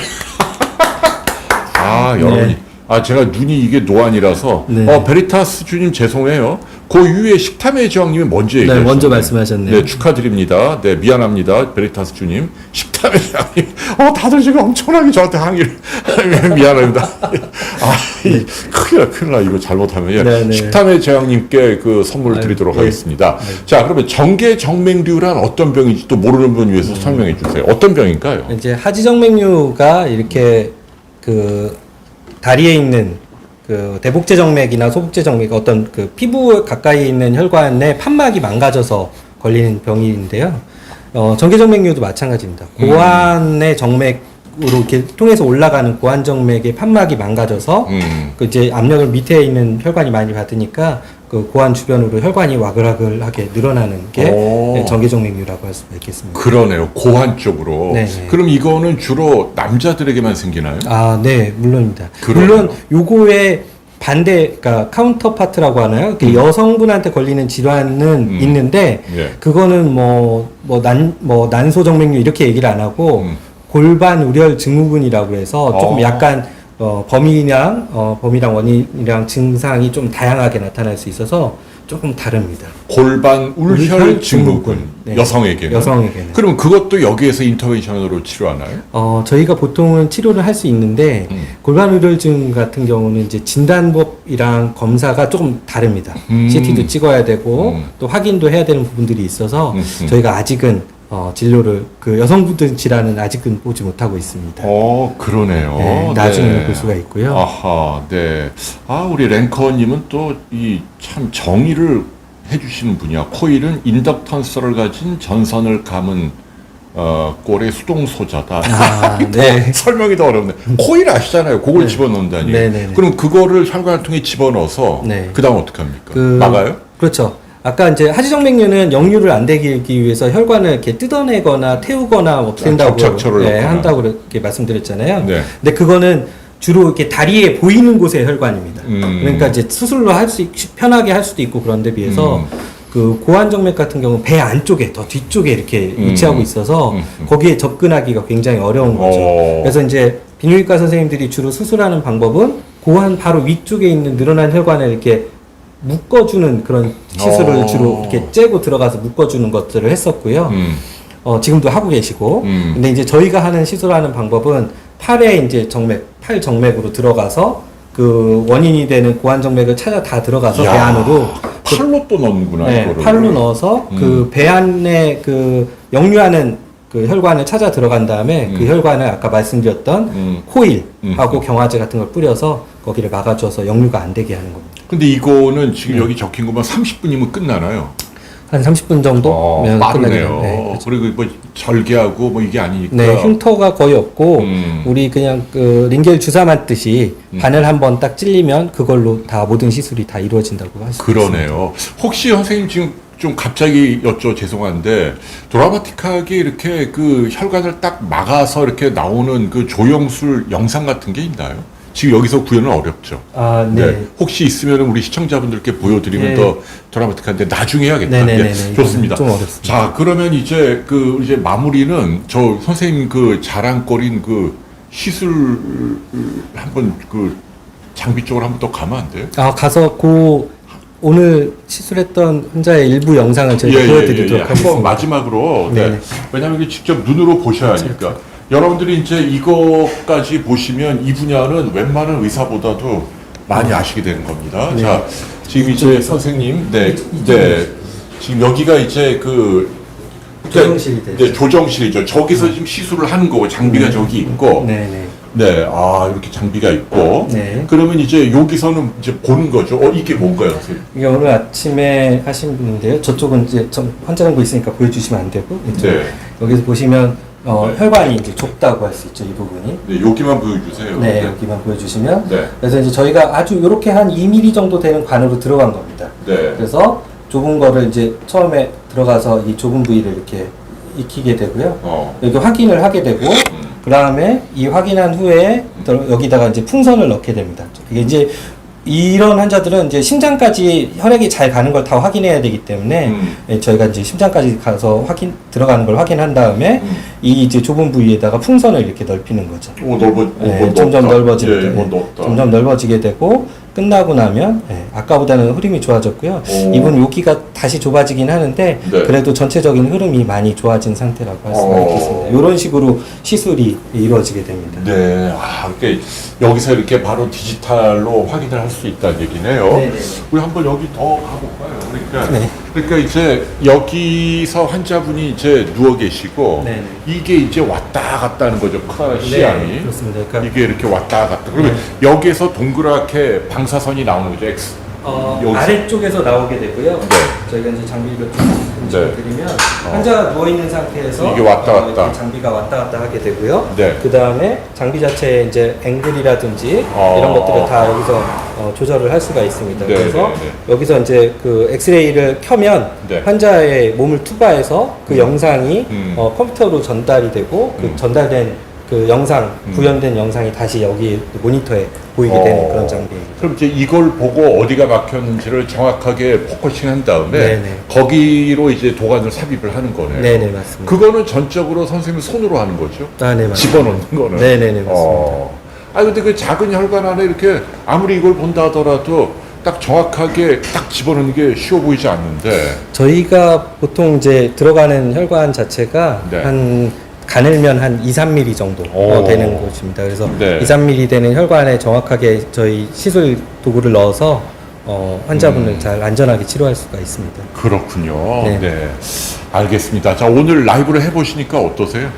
여러분이. 네. 제가 눈이 이게 노안이라서. 네. 베리타스 주님 죄송해요. 그 이후에 식탐의 저항님이 먼저 네, 얘기하셨네요. 먼저 말씀하셨네요. 네, 축하드립니다. 네, 미안합니다. 베리타스 주님. 식탐의 저항님. 다들 지금 엄청나게 저한테 항의를. 미안합니다. 큰일 나. 이거 잘못하면. 예. 네, 네. 식탐의 저항님께 그 선물을 드리도록 네. 하겠습니다. 자, 그러면 정계정맥류란 어떤 병인지 또 모르는 분 위해서 설명해 주세요. 어떤 병인가요? 이제 하지정맥류가 이렇게 그 다리에 있는 그 대복제정맥이나 소복제정맥 어떤 그 피부 가까이 있는 혈관의 판막이 망가져서 걸리는 병인데요. 전개정맥류도 마찬가지입니다. 고환의 정맥 이렇게 통해서 올라가는 고환정맥의 판막이 망가져서 그 이제 압력을 밑에 있는 혈관이 많이 받으니까 그 고환 주변으로 혈관이 와글와글하게 늘어나는 게 네, 정계정맥류라고 할 수가 있겠습니다. 그러네요. 고환 쪽으로. 네네. 그럼 이거는 주로 남자들에게만 생기나요? 아, 네, 물론입니다. 그러네요. 물론 요거의 반대, 그러니까 카운터 파트라고 하나요? 그 여성분한테 걸리는 질환은 있는데 예. 그거는 난소정맥류 이렇게 얘기를 안 하고 골반 우렬 증후군이라고 해서 조금 약간 범위랑 원인이랑 증상이 좀 다양하게 나타날 수 있어서 조금 다릅니다. 골반 울혈 울혈 증후군. 네. 여성에게는. 여성에게는. 그럼 그것도 여기에서 인터벤션으로 치료하나요? 저희가 보통은 치료를 할 수 있는데 골반 우렬증 같은 경우는 이제 진단법이랑 검사가 조금 다릅니다. CT도 찍어야 되고 또 확인도 해야 되는 부분들이 있어서 저희가 아직은 진료를 그 여성분들 질환은 아직은 보지 못하고 있습니다. 그러네요. 네, 나중에는 볼 수가 있고요. 아하, 네. 우리 랭커님은 또 이 참 정의를 해주시는 분이야. 코일은 인덕턴스를 가진 전선을 감은 꼴의 수동 소자다. 네. 설명이 더 어렵네. 코일 아시잖아요. 그걸 집어넣는다니. 네네네. 그럼 그거를 혈관을 통해 집어넣어서 네. 그다음 어떻게 합니까? 막아요? 그렇죠. 아까 이제 하지정맥류는 역류를 안 되게 하기 위해서 혈관을 이렇게 뜯어내거나 태우거나 없앤다고 접착처를 넣거나. 한다고 그렇게 말씀드렸잖아요. 네. 근데 그거는 주로 이렇게 다리에 보이는 곳의 혈관입니다. 그러니까 이제 수술로 편하게 할 수도 있고 그런데 비해서 그 고환정맥 같은 경우는 배 안쪽에 더 뒤쪽에 이렇게 위치하고 있어서 거기에 접근하기가 굉장히 어려운 거죠. 그래서 이제 비뇨기과 선생님들이 주로 수술하는 방법은 고환 바로 위쪽에 있는 늘어난 혈관을 이렇게 묶어주는 그런 시술을 주로 이렇게 째고 들어가서 묶어주는 것들을 했었고요. 지금도 하고 계시고. 근데 이제 저희가 하는 시술하는 방법은 팔에 이제 팔 정맥으로 들어가서 그 원인이 되는 고환정맥을 찾아 다 들어가서 배 안으로 팔로 또 넣는구나. 네, 이거를. 팔로 넣어서 그 배 안에 그 역류하는 그 혈관을 찾아 들어간 다음에 그 혈관을 아까 말씀드렸던 코일하고 경화제 같은 걸 뿌려서 거기를 막아줘서 역류가 안 되게 하는 겁니다. 근데 이거는 지금 여기 적힌 것만 30분이면 끝나나요? 한 30분 정도면 빠르네요. 네, 그리고 뭐 절개하고 뭐 이게 아니니까. 네, 흉터가 거의 없고 우리 그냥 그 링겔 주사 맞듯이 바늘 한번 딱 찔리면 그걸로 다 모든 시술이 다 이루어진다고 할 수 있습니다. 그러네요. 혹시 선생님 지금 좀 갑자기 죄송한데 드라마틱하게 이렇게 그 혈관을 딱 막아서 이렇게 나오는 그 조영술 영상 같은 게 있나요? 지금 여기서 구현은 어렵죠. 네. 혹시 있으면 우리 시청자분들께 보여드리면 네. 더 드라마틱한데 나중에 해야겠다. 네네네네. 좋습니다. 좀 어렵습니다. 자, 그러면 이제 이제 마무리는 저 선생님 그 자랑거린 그 시술 한번 그 장비 쪽으로 한번 또 가면 안 돼요? 가서 오늘 시술했던 환자의 일부 영상을 저희가 보여드리도록 한번 하겠습니다. 마지막으로. 네네. 왜냐하면 이게 직접 눈으로 보셔야 하니까. 여러분들이 이제 이거까지 보시면 이 분야는 웬만한 의사보다도 많이 아시게 되는 겁니다. 네. 자, 지금 이제 선생님, 지금 여기가 이제 조정실이 되죠. 네, 조정실이죠. 저기서 지금 시술을 하는 거고 장비가 저기 있고. 네네. 네, 이렇게 장비가 있고. 네. 그러면 이제 여기서는 이제 보는 거죠. 이게 뭔가요, 선생님? 이게 오늘 아침에 하신 분인데요. 저쪽은 이제 환자정보 있으니까 보여주시면 안 되고 네. 여기서 보시면 혈관이 이제 좁다고 할 수 있죠, 이 부분이. 네, 여기만 보여주세요. 네, 여기만 보여주시면. 네. 그래서 이제 저희가 아주 이렇게 한 2mm 정도 되는 관으로 들어간 겁니다. 네. 그래서 좁은 거를 이제 처음에 들어가서 이 좁은 부위를 이렇게 익히게 되고요. 여기 확인을 하게 되고, 그 다음에 이 확인한 후에 여기다가 이제 풍선을 넣게 됩니다. 이게 이제 이런 환자들은 이제 심장까지 혈액이 잘 가는 걸 다 확인해야 되기 때문에 저희가 이제 심장까지 가서 들어가는 걸 확인한 다음에 이 이제 좁은 부위에다가 풍선을 이렇게 넓히는 거죠. 점점 점점 넓어지게 되고 끝나고 나면 아까보다는 흐름이 좋아졌고요. 이분 여기가 다시 좁아지긴 하는데 그래도 전체적인 흐름이 많이 좋아진 상태라고 할 수가 있겠습니다. 이런 식으로 시술이 이루어지게 됩니다. 네, 이렇게 여기서 이렇게 바로 디지털로 확인을 할 수 있다는 얘기네요. 네네. 우리 한번 여기 더 가볼까요? 그러니까 이제 여기서 환자분이 이제 누워 계시고 네네. 이게 이제 왔다 갔다 하는 거죠. 시암이. 네, 그렇습니다. 그러니까 이게 이렇게 왔다 갔다. 그러면 여기에서 동그랗게 방사선이 나오는 거죠. X. 아래쪽에서 나오게 되고요. 저희가 이제 장비를 좀 말씀드리면 환자가 누워 있는 상태에서 이게 왔다 갔다. 이렇게 장비가 왔다 갔다 하게 되고요. 네. 그 다음에 장비 자체에 이제 앵글이라든지 이런 것들을 다 여기서 조절을 할 수가 있습니다. 네, 그래서 네, 네. 여기서 이제 그 엑스레이를 켜면 네. 환자의 몸을 투과해서 그 영상이 음. 컴퓨터로 전달이 되고 그 전달된 그 영상, 구현된 영상이 다시 여기 모니터에 보이게 되는 그런 장비입니다. 그럼 이제 이걸 보고 어디가 막혔는지를 정확하게 포커싱한 다음에 네네. 거기로 이제 도관을 삽입을 하는 거네요. 네네, 맞습니다. 그거는 전적으로 선생님이 손으로 하는 거죠? 아, 네, 맞습니다. 집어넣는 거는? 네네네, 맞습니다. 아, 근데 그 작은 혈관 안에 이렇게 아무리 이걸 본다 하더라도 딱 정확하게 딱 집어넣는 게 쉬워 보이지 않는데. 저희가 보통 이제 들어가는 혈관 자체가 네. 한 가늘면 한 2, 3mm 정도 오. 되는 곳입니다. 그래서 네. 2, 3mm 되는 혈관에 정확하게 저희 시술 도구를 넣어서 환자분을 잘 안전하게 치료할 수가 있습니다. 그렇군요. 네. 네. 알겠습니다. 자, 오늘 라이브를 해보시니까 어떠세요?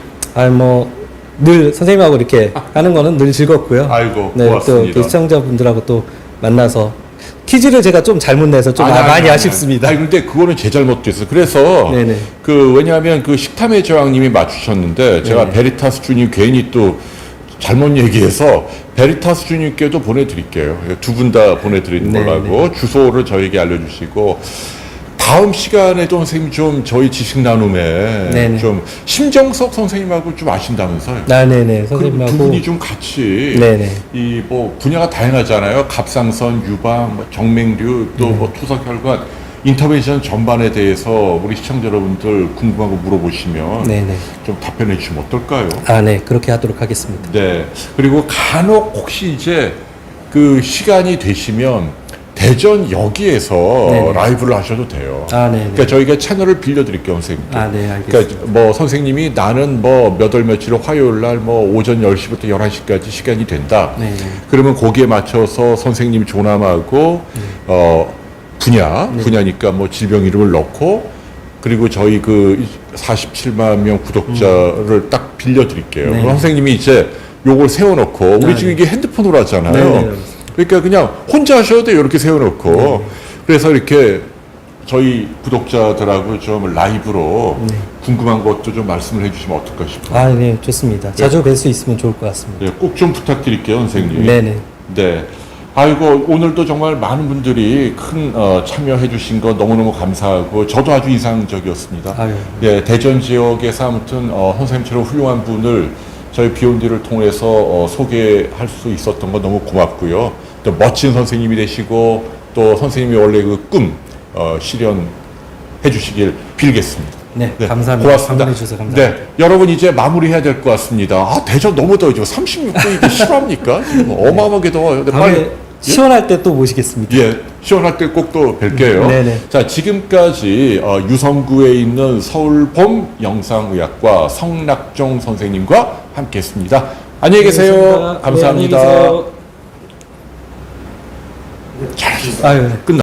늘 선생님하고 이렇게 하는 거는 늘 즐겁고요. 아이고, 네, 고맙습니다. 또 시청자분들하고 또 만나서 퀴즈를 제가 좀 잘못 내서 좀 많이 아쉽습니다. 아니, 근데 그거는 제 잘못도 있어요. 그래서, 네네. 왜냐하면 그 식탐의 저항님이 맞추셨는데, 제가 네네. 베리타스 주님 괜히 또 잘못 얘기해서, 베리타스 주님께도 보내드릴게요. 두 분 다 보내드리는 걸로 네네. 하고, 주소를 저에게 알려주시고, 다음 시간에도 선생님 좀 저희 지식 나눔에 네네. 좀 심정석 선생님하고 좀 아신다면서요? 네네, 그 선생님하고. 두 분이 좀 같이 네네. 이 뭐 분야가 다양하잖아요. 갑상선, 유방, 뭐 정맥류, 또 뭐 투석혈관 인터벤션 전반에 대해서 우리 시청자 여러분들 궁금한 거 물어보시면 네네. 좀 답변해 주시면 어떨까요? 네, 그렇게 하도록 하겠습니다. 네. 그리고 간혹 혹시 이제 그 시간이 되시면 대전역에서 네네. 라이브를 하셔도 돼요. 네네. 그러니까 저희가 채널을 빌려드릴게요, 선생님. 네, 알겠습니다. 그러니까 뭐 선생님이 나는 뭐 몇 월 며칠 화요일 날 뭐 오전 10시부터 11시까지 시간이 된다. 네네. 그러면 거기에 맞춰서 선생님 조남하고 분야니까 뭐 질병 이름을 넣고 그리고 저희 그 47만 명 구독자를 딱 빌려드릴게요. 네. 그럼 선생님이 이제 요걸 세워놓고 우리 네. 지금 이게 핸드폰으로 하잖아요. 네네. 그러니까 그냥 혼자 하셔도 돼요. 이렇게 세워놓고. 네. 그래서 이렇게 저희 구독자들하고 좀 라이브로 궁금한 것도 좀 말씀을 해주시면 어떨까 싶어요. 네, 좋습니다. 자주 뵐 수 있으면 좋을 것 같습니다. 네, 꼭 좀 부탁드릴게요, 선생님. 네네. 네. 아이고, 오늘도 정말 많은 분들이 큰 참여해 주신 거 너무너무 감사하고 저도 아주 인상적이었습니다. 아유. 예, 대전 지역에서 아무튼 선생님처럼 훌륭한 분을 저희 비욘디를 통해서 소개할 수 있었던 거 너무 고맙고요. 또 멋진 선생님이 되시고 또 선생님이 원래 그 꿈 실현해 주시길 빌겠습니다. 네, 감사합니다. 고맙습니다. 방문해 주셔서 감사합니다. 네, 여러분 이제 마무리해야 될 것 같습니다. 대전 너무 더워요. 36도 이게 실화입니까? 지금 어마어마하게 더워요. 근데 다음에 빨리 시원할 때 또 모시겠습니다. 예, 시원할 때 꼭 또 뵐게요. 네네. 자, 지금까지 유성구에 있는 서울봄 영상의학과 성낙종 선생님과 함께했습니다. 안녕히 계세요. 고맙습니다. 감사합니다. 네, 안녕히 계세요. 잘하셨어요. 아유, 네. 끝나.